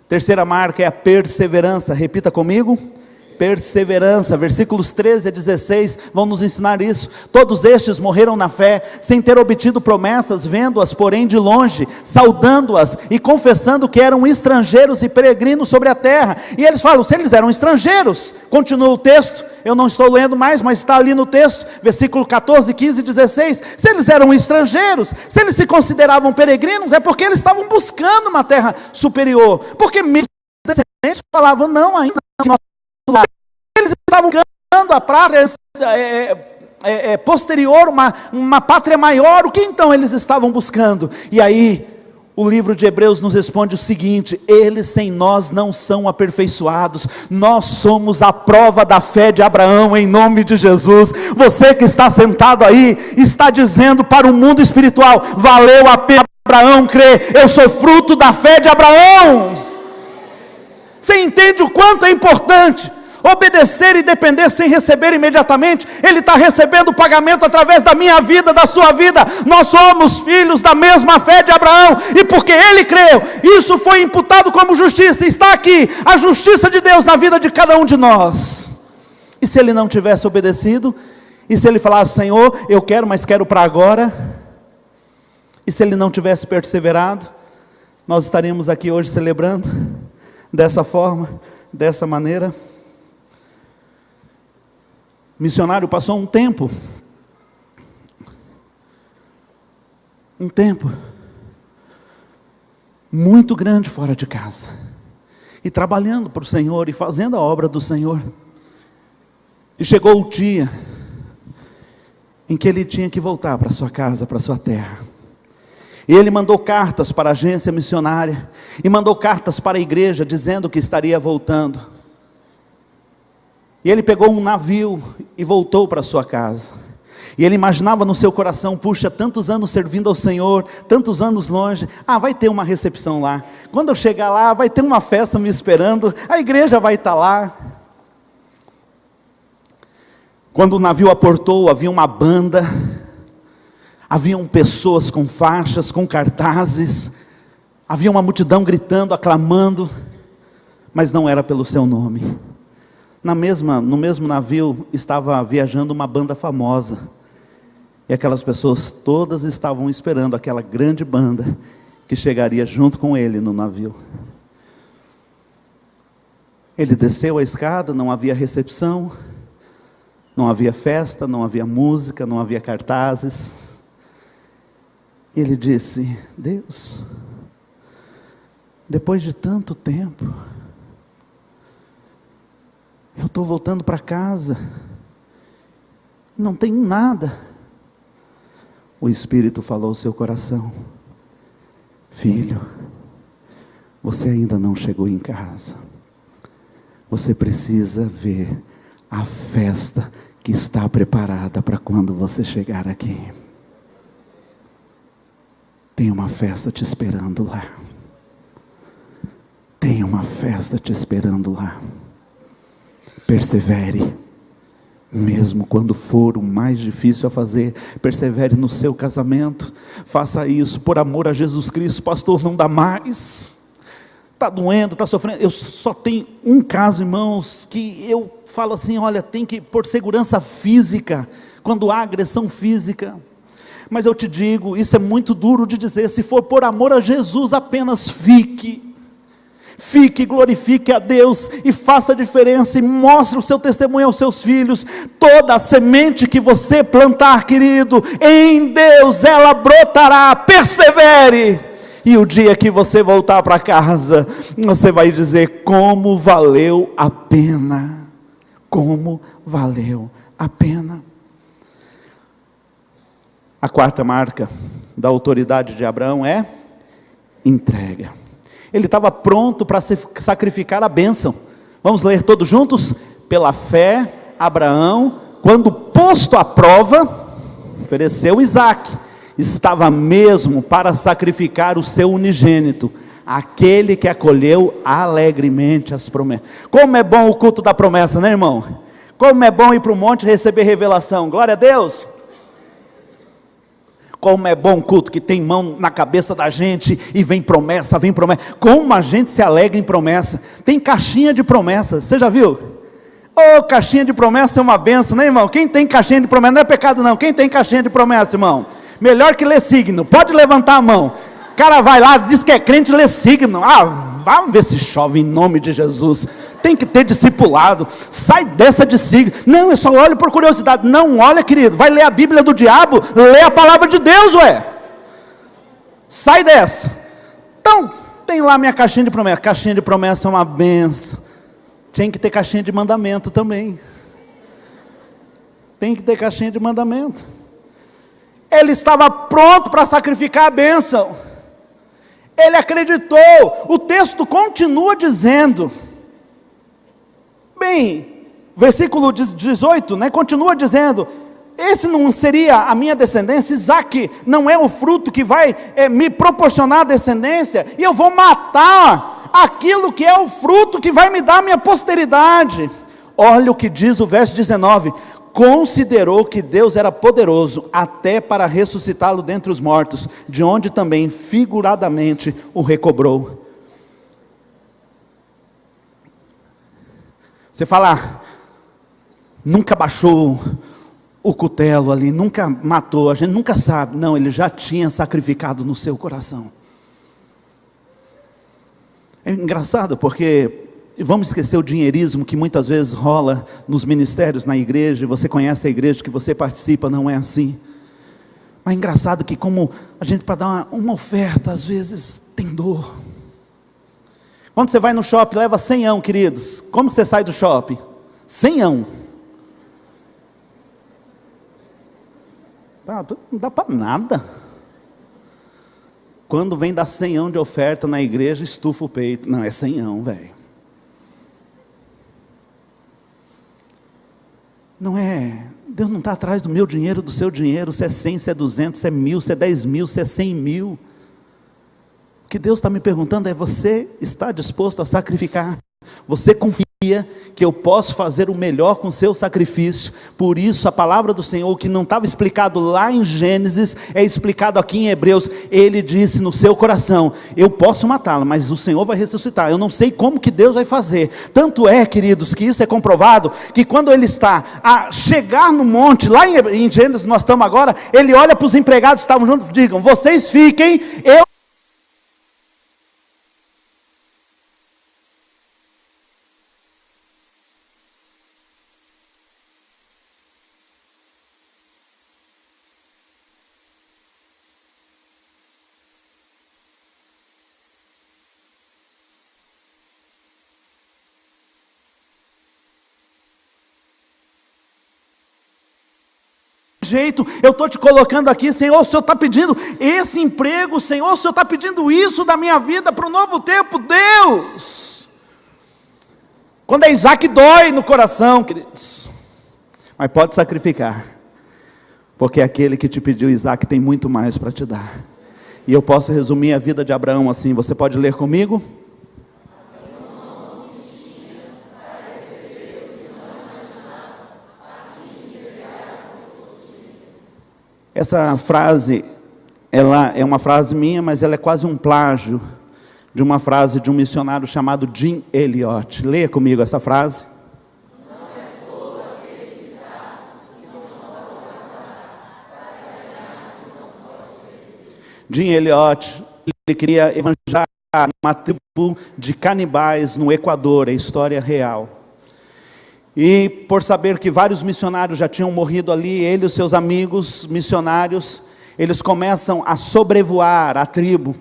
Terceira marca é a perseverança. Repita comigo: perseverança. Versículos 13 a 16 vão nos ensinar isso. Todos estes morreram na fé, sem ter obtido promessas, vendo-as porém de longe, saudando-as e confessando que eram estrangeiros e peregrinos sobre a terra. E eles falam, se eles eram estrangeiros, continua o texto, eu não estou lendo mais, mas está ali no texto, versículo 14, 15 e 16, se eles eram estrangeiros, se eles se consideravam peregrinos, é porque eles estavam buscando uma terra superior, porque mesmo os descendentes falavam, não, ainda não, eles estavam ganhando a pátria posterior, uma pátria maior. O que então eles estavam buscando? E aí o livro de Hebreus nos responde o seguinte: eles sem nós não são aperfeiçoados, nós somos a prova da fé de Abraão, em nome de Jesus. Você que está sentado aí, está dizendo para o mundo espiritual, valeu a pena Abraão crer, eu sou fruto da fé de Abraão. Você entende o quanto é importante obedecer e depender sem receber imediatamente? Ele está recebendo o pagamento através da minha vida, da sua vida. Nós somos filhos da mesma fé de Abraão, e porque ele creu, isso foi imputado como justiça, e está aqui a justiça de Deus na vida de cada um de nós. E se ele não tivesse obedecido, e se ele falasse, Senhor, eu quero, mas quero para agora, e se ele não tivesse perseverado, nós estaríamos aqui hoje celebrando dessa forma, dessa maneira. O missionário passou um tempo muito grande fora de casa, e trabalhando para o Senhor, e fazendo a obra do Senhor, e chegou o dia em que ele tinha que voltar para sua casa, para sua terra, e ele mandou cartas para a agência missionária, e mandou cartas para a igreja, dizendo que estaria voltando, e ele pegou um navio, e voltou para sua casa, e ele imaginava no seu coração, puxa, tantos anos servindo ao Senhor, tantos anos longe, vai ter uma recepção lá, quando eu chegar lá, vai ter uma festa me esperando, a igreja vai estar lá. Quando o navio aportou, havia uma banda, haviam pessoas com faixas, com cartazes, havia uma multidão gritando, aclamando, mas não era pelo seu nome. No mesmo navio estava viajando uma banda famosa, e aquelas pessoas todas estavam esperando aquela grande banda que chegaria junto com ele no navio. Ele desceu a escada, não havia recepção, não havia festa, não havia música, não havia cartazes. Ele disse, Deus, depois de tanto tempo, eu estou voltando para casa, não tenho nada. O Espírito falou ao seu coração, filho, você ainda não chegou em casa, você precisa ver a festa que está preparada para quando você chegar aqui. Tem uma festa te esperando lá, tem uma festa te esperando lá. Persevere, mesmo quando for o mais difícil a fazer. Persevere no seu casamento, faça isso por amor a Jesus Cristo. Pastor, não dá mais, está doendo, está sofrendo. Eu só tenho um caso, irmãos, que eu falo assim, olha, tem que, por segurança física, quando há agressão física, mas eu te digo, isso é muito duro de dizer, se for por amor a Jesus, apenas fique, glorifique a Deus, e faça a diferença, e mostre o seu testemunho aos seus filhos. Toda a semente que você plantar, querido, em Deus ela brotará. Persevere, E o dia que você voltar para casa, você vai dizer: como valeu a pena. Como valeu a pena. A quarta marca da autoridade de Abraão é entrega. Ele estava pronto para sacrificar a bênção. Vamos ler todos juntos? Pela fé, Abraão, quando posto à prova, ofereceu Isaque. Estava mesmo para sacrificar o seu unigênito, aquele que acolheu alegremente as promessas. Como é bom o culto da promessa, né, irmão? Como é bom ir para o monte receber revelação. Glória a Deus. Como é bom o culto que tem mão na cabeça da gente e vem promessa, vem promessa. Como a gente se alegra em promessa. Tem caixinha de promessa, você já viu? Oh, caixinha de promessa é uma benção, né, irmão? Quem tem caixinha de promessa, não é pecado não. Quem tem caixinha de promessa, irmão? Melhor que ler signo, pode levantar a mão. O cara vai lá, diz que é crente, lê signo. Vamos ver se chove em nome de Jesus. Tem que ter discipulado. Sai dessa de signo. Não, eu só olho por curiosidade. Não olha, querido, vai ler a Bíblia do diabo, lê a palavra de Deus, ué. Sai dessa. Então, tem lá minha caixinha de promessa. Caixinha de promessa é uma benção. Tem que ter caixinha de mandamento também. Tem que ter caixinha de mandamento. Ele estava pronto para sacrificar a bênção. Ele acreditou. O texto continua dizendo. Bem, versículo 18, né, continua dizendo: esse não seria a minha descendência? Isaque não é o fruto que vai me proporcionar a descendência? E eu vou matar aquilo que é o fruto que vai me dar a minha posteridade. Olha o que diz o verso 19: considerou que Deus era poderoso até para ressuscitá-lo dentre os mortos, de onde também figuradamente o recobrou. Você fala: nunca baixou o cutelo ali, nunca matou, a gente nunca sabe. Não, ele já tinha sacrificado no seu coração. É engraçado porque vamos esquecer o dinheirismo que muitas vezes rola nos ministérios, na igreja. Você conhece a igreja que você participa, não é assim. Mas é engraçado que como a gente, para dar uma oferta, às vezes tem dor. Quando você vai no shopping, leva 100, queridos. Como você sai do shopping? 100. Não dá para nada. Quando vem dar 100 de oferta na igreja, estufa o peito. Não, é 100, velho. Não é, Deus não está atrás do meu dinheiro, do seu dinheiro. Se é 100, se é 200, se é 1000, se é 10 mil, se é 100 mil. O que Deus está me perguntando é: você está disposto a sacrificar? Você confia que eu posso fazer o melhor com o seu sacrifício? Por isso a palavra do Senhor, que não estava explicado lá em Gênesis, é explicado aqui em Hebreus. Ele disse no seu coração: eu posso matá-lo, mas o Senhor vai ressuscitar. Eu não sei como que Deus vai fazer. Tanto é, queridos, que isso é comprovado, que quando ele está a chegar no monte, lá em Gênesis nós estamos agora, ele olha para os empregados que estavam juntos e digam: vocês fiquem, eu... jeito, eu estou te colocando aqui, Senhor, o Senhor está pedindo esse emprego, Senhor, o Senhor está pedindo isso da minha vida para o novo tempo, Deus. Quando é Isaque, dói no coração, queridos, mas pode sacrificar, porque aquele que te pediu Isaque tem muito mais para te dar. E eu posso resumir a vida de Abraão assim, você pode ler comigo? Essa frase, ela é uma frase minha, mas ela é quase um plágio de uma frase de um missionário chamado Jim Elliot. Leia comigo essa frase. Não é todo aquele que dá, e não pode dar, para ganhar, e não pode perder. Jim Elliot, ele queria evangelizar uma tribo de canibais no Equador, é história real. E por saber que vários missionários já tinham morrido ali, ele e os seus amigos missionários, eles começam a sobrevoar a tribo.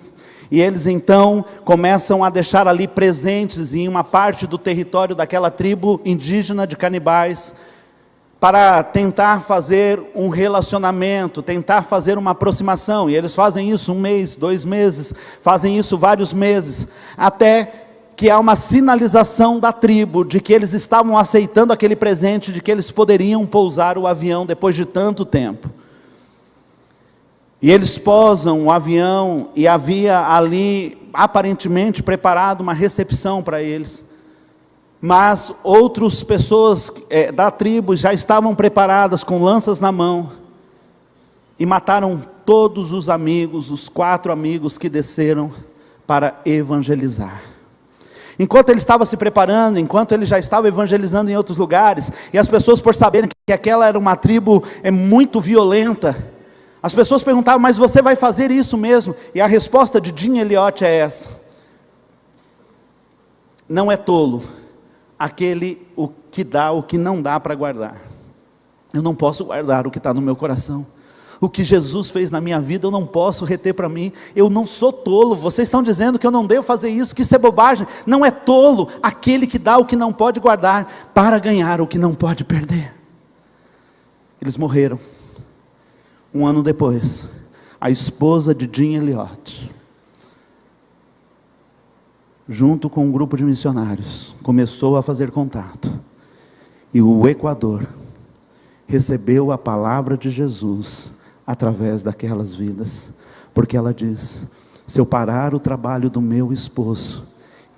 E eles então começam a deixar ali presentes em uma parte do território daquela tribo indígena de canibais, para tentar fazer um relacionamento, tentar fazer uma aproximação. E eles fazem isso 1 mês, 2 meses, fazem isso vários meses, até que há uma sinalização da tribo, de que eles estavam aceitando aquele presente, de que eles poderiam pousar o avião depois de tanto tempo. E eles pousam o avião, e havia ali, aparentemente, preparado uma recepção para eles. Mas outras pessoas da tribo já estavam preparadas, com lanças na mão, e mataram todos os amigos, os 4 amigos que desceram para evangelizar. Enquanto ele estava se preparando, enquanto ele já estava evangelizando em outros lugares, e as pessoas, por saberem que aquela era uma tribo muito violenta, as pessoas perguntavam: mas você vai fazer isso mesmo? E a resposta de Jim Elliot é essa: não é tolo aquele o que dá o que não dá para guardar. Eu não posso guardar o que está no meu coração. O que Jesus fez na minha vida eu não posso reter para mim. Eu não sou tolo. Vocês estão dizendo que eu não devo fazer isso, que isso é bobagem. Não é tolo aquele que dá o que não pode guardar, para ganhar o que não pode perder. Eles morreram. 1 ano depois, a esposa de Jim Elliot, junto com um grupo de missionários, começou a fazer contato. E o Equador recebeu a palavra de Jesus através daquelas vidas. Porque ela diz: se eu parar o trabalho do meu esposo,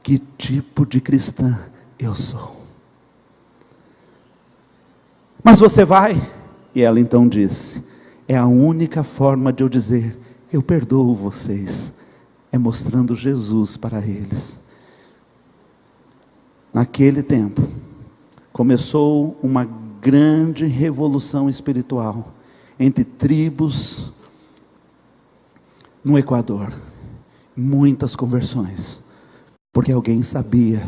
que tipo de cristã eu sou? Mas você vai? E ela então disse: é a única forma de eu dizer, eu perdoo vocês, é mostrando Jesus para eles. Naquele tempo, começou uma grande revolução espiritual entre tribos no Equador. Muitas conversões, porque alguém sabia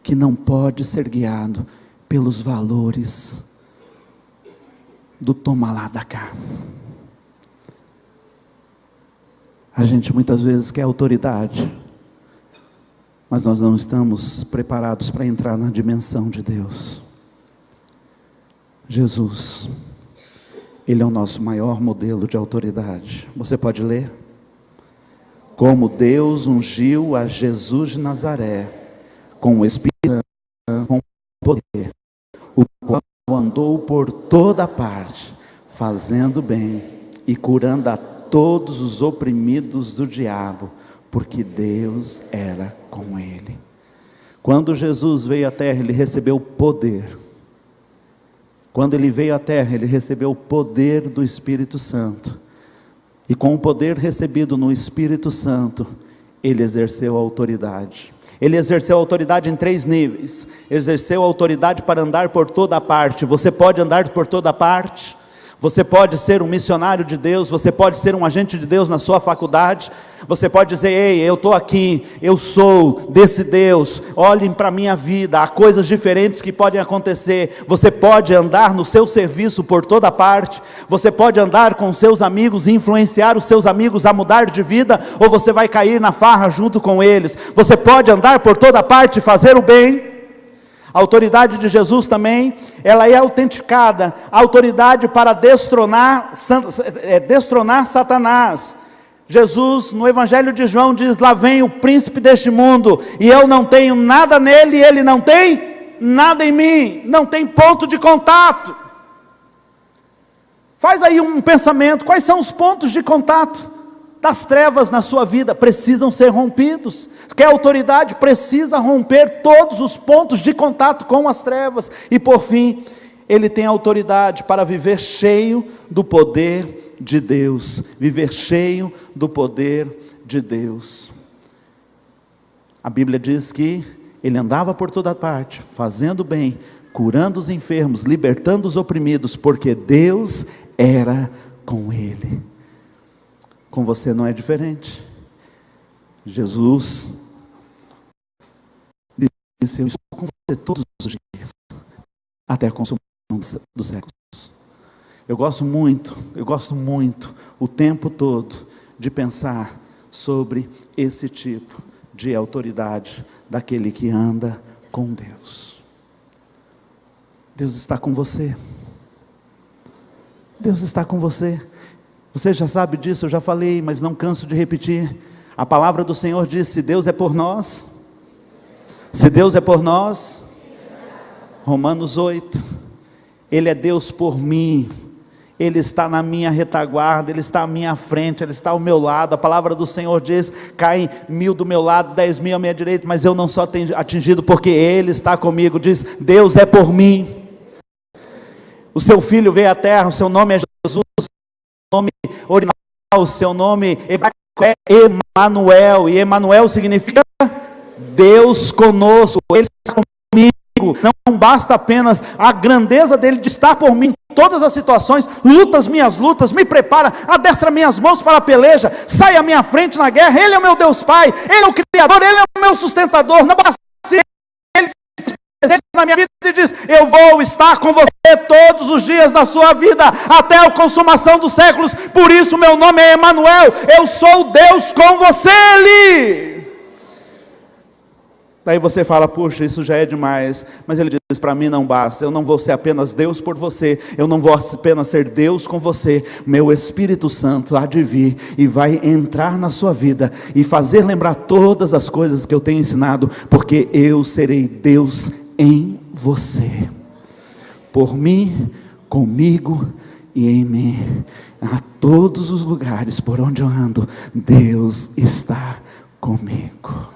que não pode ser guiado pelos valores do toma lá da cá. A gente muitas vezes quer autoridade, mas nós não estamos preparados para entrar na dimensão de Deus. Jesus, Ele é o nosso maior modelo de autoridade. Você pode ler? Como Deus ungiu a Jesus de Nazaré, com o Espírito Santo, com poder, o qual andou por toda parte, fazendo bem e curando a todos os oprimidos do diabo, porque Deus era com ele. Quando Jesus veio à terra, ele recebeu poder. Quando ele veio à terra, ele recebeu o poder do Espírito Santo. E com o poder recebido no Espírito Santo, ele exerceu a autoridade. Ele exerceu a autoridade em 3 níveis. Exerceu a autoridade para andar por toda parte. Você pode andar por toda parte. Você pode ser um missionário de Deus, você pode ser um agente de Deus na sua faculdade, você pode dizer: ei, eu estou aqui, eu sou desse Deus, olhem para a minha vida, há coisas diferentes que podem acontecer. Você pode andar no seu serviço por toda parte, você pode andar com seus amigos e influenciar os seus amigos a mudar de vida, ou você vai cair na farra junto com eles. Você pode andar por toda parte e fazer o bem. A autoridade de Jesus também, ela é autenticada, a autoridade para destronar Satanás. Jesus, no Evangelho de João, diz: lá vem o príncipe deste mundo, e eu não tenho nada nele, e ele não tem nada em mim, não tem ponto de contato. Faz aí um pensamento, quais são os pontos de contato das trevas na sua vida? Precisam ser rompidos. Quer autoridade? Precisa romper todos os pontos de contato com as trevas. E por fim, ele tem autoridade para viver cheio do poder de Deus. Viver cheio do poder de Deus. A Bíblia diz que ele andava por toda parte, fazendo bem, curando os enfermos, libertando os oprimidos, porque Deus era com ele. Com você não é diferente. Jesus disse: eu estou com você todos os dias, até a consumação dos séculos. Eu gosto muito, o tempo todo, de pensar sobre esse tipo de autoridade daquele que anda com Deus. Deus está com você. Deus está com você. Você já sabe disso, eu já falei, mas não canso de repetir. A palavra do Senhor diz: se Deus é por nós, se Deus é por nós, Romanos 8, Ele é Deus por mim, Ele está na minha retaguarda, Ele está à minha frente, Ele está ao meu lado. A palavra do Senhor diz: caem 1000 do meu lado, 10.000 à minha direita, mas eu não sou atingido, porque Ele está comigo. Diz: Deus é por mim. O seu filho veio à terra, o seu nome é Jesus, o seu nome original, o seu nome hebraico é Emanuel, e Emanuel significa Deus conosco. Ele está comigo. Não basta apenas a grandeza dele de estar por mim em todas as situações, luta as minhas lutas, me prepara, adestra minhas mãos para a peleja, sai à minha frente na guerra. Ele é o meu Deus Pai, Ele é o Criador, Ele é o meu sustentador. Não basta Ele presente na minha vida e diz: eu vou estar com você todos os dias da sua vida, até a consumação dos séculos. Por isso meu nome é Emanuel, eu sou Deus com você. Daí você fala: puxa, isso já é demais. Mas ele diz: para mim não basta. Eu não vou ser apenas Deus por você, eu não vou apenas ser Deus com você. Meu Espírito Santo há de vir e vai entrar na sua vida e fazer lembrar todas as coisas que eu tenho ensinado, porque eu serei Deus em você, por mim, comigo e em mim. A todos os lugares por onde eu ando, Deus está comigo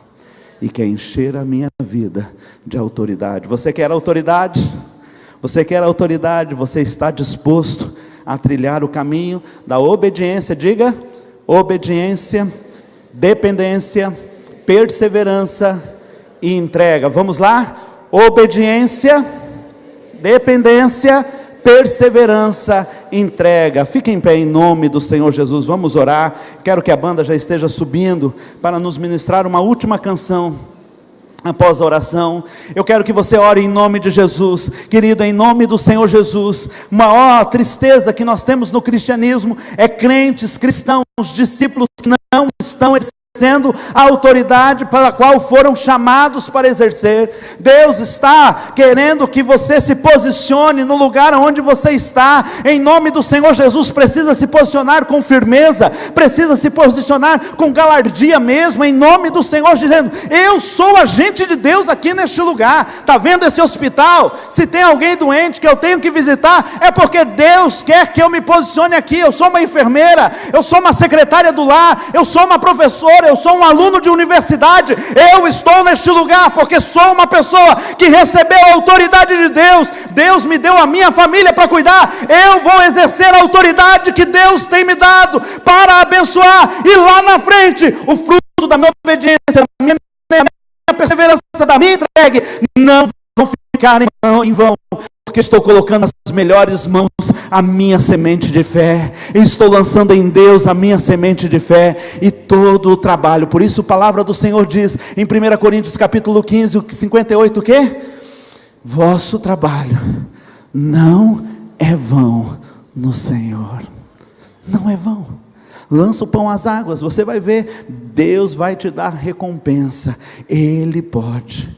e quer encher a minha vida de autoridade. Você quer autoridade? Você quer autoridade? Você está disposto a trilhar o caminho da obediência? Diga: obediência, dependência, perseverança e entrega. Vamos lá? Obediência, dependência, perseverança, entrega. Fique em pé em nome do Senhor Jesus. Vamos orar. Quero que a banda já esteja subindo para nos ministrar uma última canção. Após a oração, eu quero que você ore em nome de Jesus. Querido, em nome do Senhor Jesus. Maior tristeza que nós temos no cristianismo é crentes, cristãos, discípulos que não estão exercendo a autoridade para a qual foram chamados para exercer. Deus está querendo que você se posicione no lugar onde você está. Em nome do Senhor Jesus, precisa se posicionar com firmeza, precisa se posicionar com galardia mesmo, em nome do Senhor, dizendo: eu sou agente de Deus aqui neste lugar. Está vendo esse hospital? Se tem alguém doente que eu tenho que visitar, é porque Deus quer que eu me posicione aqui. Eu sou uma enfermeira, eu sou uma secretária do lar, eu sou uma professora, eu sou um aluno de universidade. Eu estou neste lugar porque sou uma pessoa que recebeu a autoridade de Deus. Deus me deu a minha família para cuidar. Eu vou exercer a autoridade que Deus tem me dado para abençoar, e lá na frente o fruto da minha obediência, da minha perseverança, da minha entrega não vão ficar em vão, porque estou colocando nas melhores mãos a minha semente de fé, estou lançando em Deus a minha semente de fé e todo o trabalho. Por isso a palavra do Senhor diz em 1 Coríntios capítulo 15, 58, o quê? Vosso trabalho não é vão no Senhor. Não é vão. Lança o pão às águas, você vai ver, Deus vai te dar recompensa. Ele pode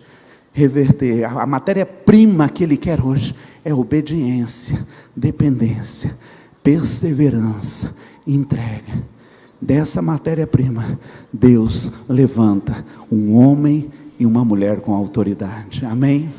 reverter. A matéria-prima que Ele quer hoje é obediência, dependência, perseverança, entrega. Dessa matéria-prima, Deus levanta um homem e uma mulher com autoridade. Amém?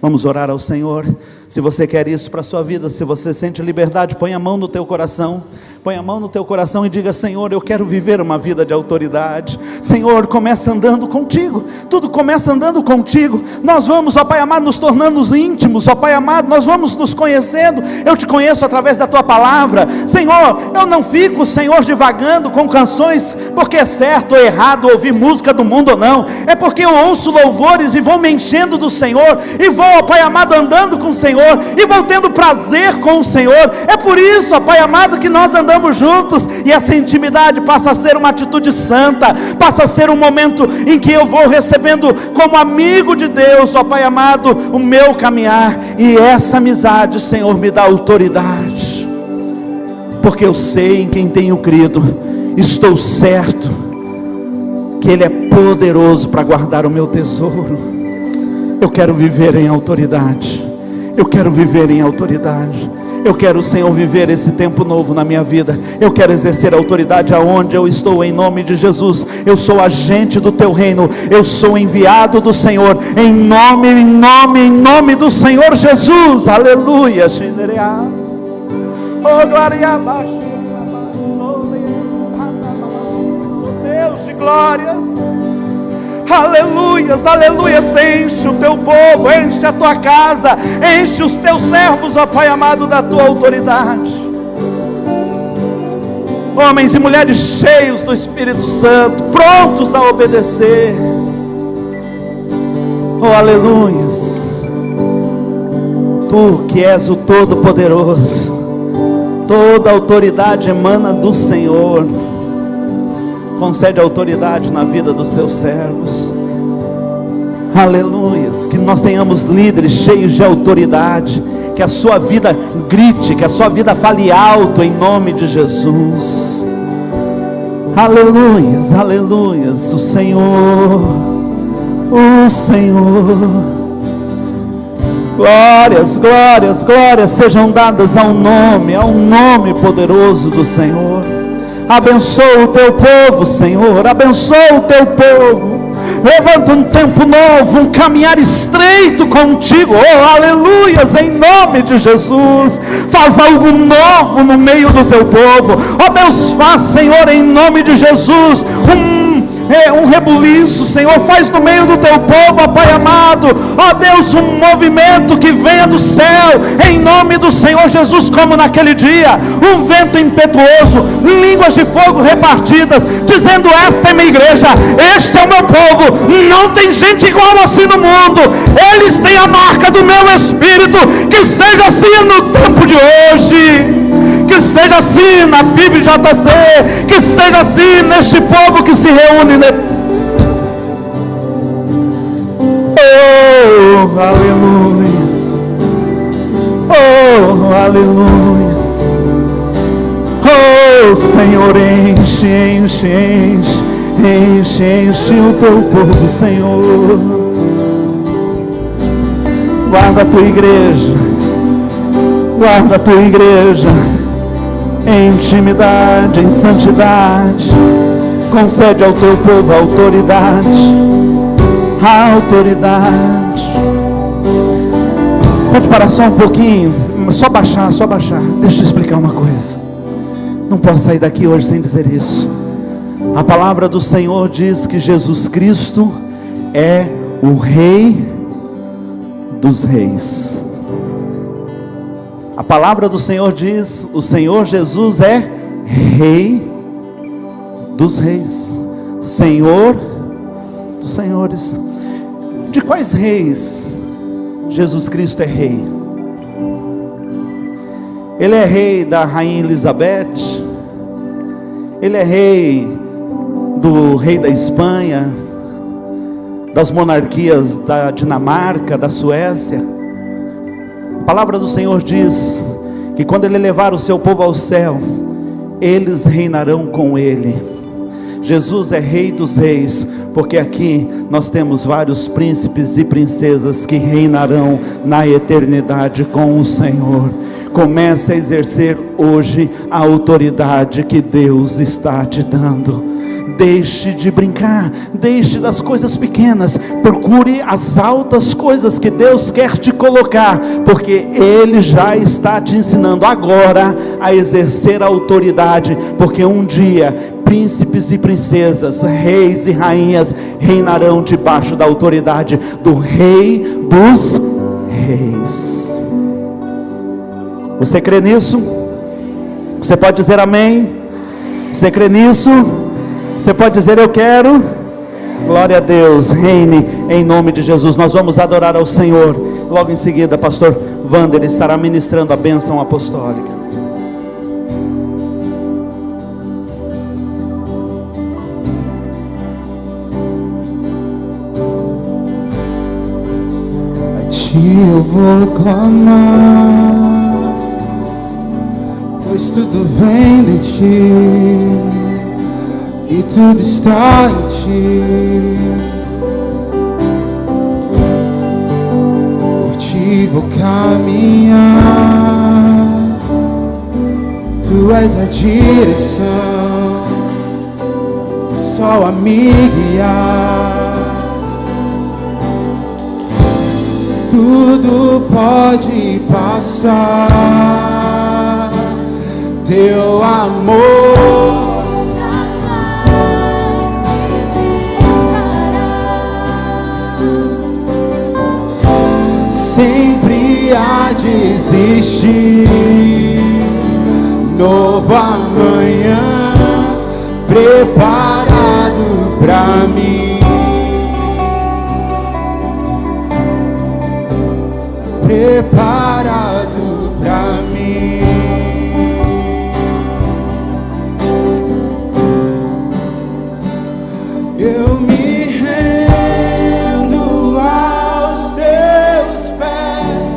Vamos orar ao Senhor. Se você quer isso para a sua vida, se você sente liberdade, põe a mão no teu coração. Põe a mão no teu coração e diga: Senhor, eu quero viver uma vida de autoridade. Senhor, começa andando contigo. Tudo começa andando contigo. Nós vamos, ó Pai amado, nos tornando íntimos. Ó Pai amado, nós vamos nos conhecendo. Eu te conheço através da tua palavra. Senhor, eu não fico, Senhor, divagando com canções porque é certo ou errado ouvir música do mundo ou não. É porque eu ouço louvores e vou me enchendo do Senhor, e vou, ó Pai amado, andando com o Senhor, e vou tendo prazer com o Senhor. É por isso, ó Pai amado, que nós andamos juntos, e essa intimidade passa a ser uma atitude santa, passa a ser um momento em que eu vou recebendo como amigo de Deus, ó Pai amado, o meu caminhar, e essa amizade, Senhor, me dá autoridade, porque eu sei em quem tenho crido, estou certo que Ele é poderoso para guardar o meu tesouro. Eu quero viver em autoridade. Eu quero viver em autoridade. Eu quero, Senhor, viver esse tempo novo na minha vida. Eu quero exercer autoridade aonde eu estou, em nome de Jesus. Eu sou agente do Teu reino. Eu sou enviado do Senhor, em nome do Senhor Jesus. Aleluia. Oh, glória a Deus de glórias. Aleluias, aleluias. Enche o Teu povo, enche a Tua casa, enche os Teus servos, ó Pai amado, da Tua autoridade. Homens e mulheres cheios do Espírito Santo, prontos a obedecer. Oh, aleluias. Tu que és o Todo-Poderoso, toda autoridade emana do Senhor. Concede autoridade na vida dos Teus servos. Aleluias. Que nós tenhamos líderes cheios de autoridade. Que a sua vida grite, que a sua vida fale alto, em nome de Jesus. Aleluias, aleluias. O Senhor. Glórias, glórias, glórias sejam dadas ao nome poderoso do Senhor. Abençoa o Teu povo, Senhor, abençoa o Teu povo. Levanta um tempo novo, um caminhar estreito contigo. Oh, aleluias, em nome de Jesus. Faz algo novo no meio do Teu povo. Oh Deus, faz, Senhor, em nome de Jesus, um rebuliço, Senhor, faz no meio do Teu povo, ó Pai amado, ó Deus, um movimento que venha do céu, em nome do Senhor Jesus, como naquele dia, um vento impetuoso, línguas de fogo repartidas, dizendo: esta é minha igreja, este é o meu povo, não tem gente igual assim no mundo, eles têm a marca do meu Espírito. Que seja assim no tempo de hoje, que seja assim na PIBJC, que seja assim neste povo que se reúne. Oh, aleluias. Oh, aleluias. Oh, Senhor, enche o Teu povo, Senhor. Guarda a Tua igreja, guarda a Tua igreja em intimidade, em santidade. Concede ao Teu povo autoridade. Pode parar só um pouquinho, só baixar. Deixa eu explicar uma coisa. Não posso sair daqui hoje sem dizer isso. A palavra do Senhor diz que Jesus Cristo é o Rei dos Reis. A palavra do Senhor diz: o Senhor Jesus é Rei dos Reis, Senhor dos Senhores. De quais reis Jesus Cristo é Rei? Ele é Rei da Rainha Elizabeth, Ele é Rei do Rei da Espanha, das monarquias da Dinamarca, da Suécia. A palavra do Senhor diz que quando Ele levar o seu povo ao céu, eles reinarão com Ele. Jesus é Rei dos Reis, porque aqui nós temos vários príncipes e princesas que reinarão na eternidade com o Senhor. Comece a exercer hoje a autoridade que Deus está te dando. Deixe de brincar, deixe das coisas pequenas, procure as altas coisas que Deus quer te colocar, porque Ele já está te ensinando agora a exercer a autoridade, porque um dia príncipes e princesas, reis e rainhas reinarão debaixo da autoridade do Rei dos Reis. Você crê nisso? Você pode dizer amém? Você crê nisso? Você pode dizer eu quero? Glória a Deus, reine em nome de Jesus. Nós vamos adorar ao Senhor. Logo em seguida, pastor Wander estará ministrando a bênção apostólica. A Ti eu vou clamar, pois tudo vem de Ti. e tudo está em ti. Por ti vou caminhar, tu és a direção, só a me guiar. Tudo pode passar, teu amor sempre há de existir. Novo amanhã preparado pra mim, preparado pra mim. Eu me rendo aos teus pés,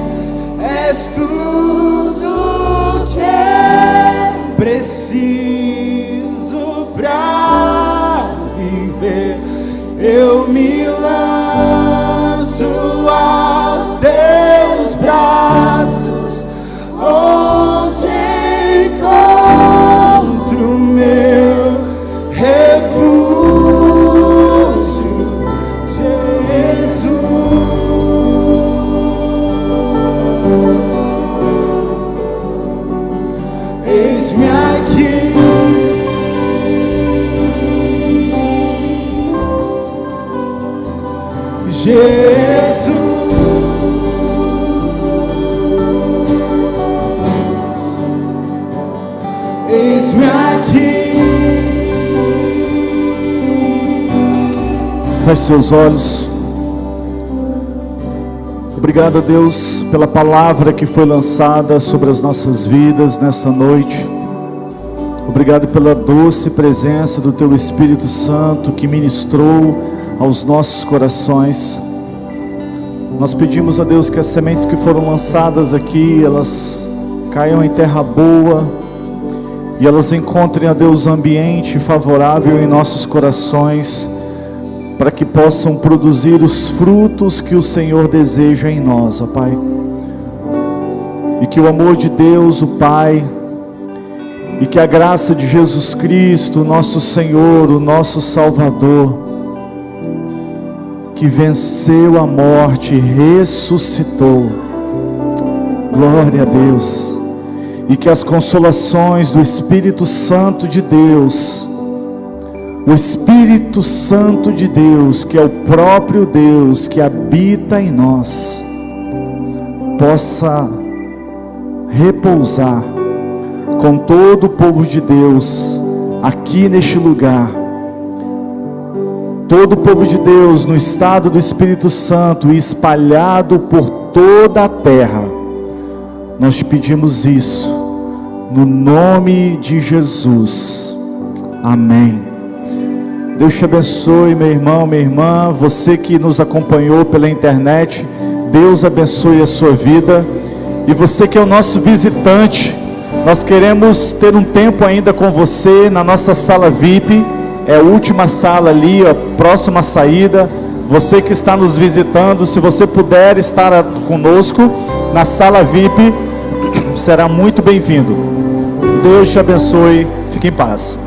és tudo que preciso pra viver. Eu me lanço aos teus braços, onde encontro meu refúgio, Jesus. Eis-me aqui, Jesus. Eis-me aqui. Feche seus olhos. Obrigado a Deus pela palavra que foi lançada sobre as nossas vidas nessa noite. Obrigado pela doce presença do Teu Espírito Santo que ministrou aos nossos corações. Nós pedimos a Deus que as sementes que foram lançadas aqui, elas caiam em terra boa e elas encontrem, a Deus, ambiente favorável em nossos corações, para que possam produzir os frutos que o Senhor deseja em nós, ó Pai. E que o amor de Deus, o Pai, e que a graça de Jesus Cristo, nosso Senhor, o nosso Salvador, que venceu a morte e ressuscitou, glória a Deus, e que as consolações do Espírito Santo de Deus, o Espírito Santo de Deus, que é o próprio Deus que habita em nós, possa repousar com todo o povo de Deus aqui neste lugar. Todo o povo de Deus no estado do Espírito Santo e espalhado por toda a terra. Nós te pedimos isso no nome de Jesus. Amém. Deus te abençoe, meu irmão, minha irmã. Você que nos acompanhou pela internet, Deus abençoe a sua vida. E você que é o nosso visitante, nós queremos ter um tempo ainda com você na nossa sala VIP. É a última sala ali, a próxima saída. Você que está nos visitando, se você puder estar conosco na sala VIP, será muito bem-vindo. Deus te abençoe. Fique em paz.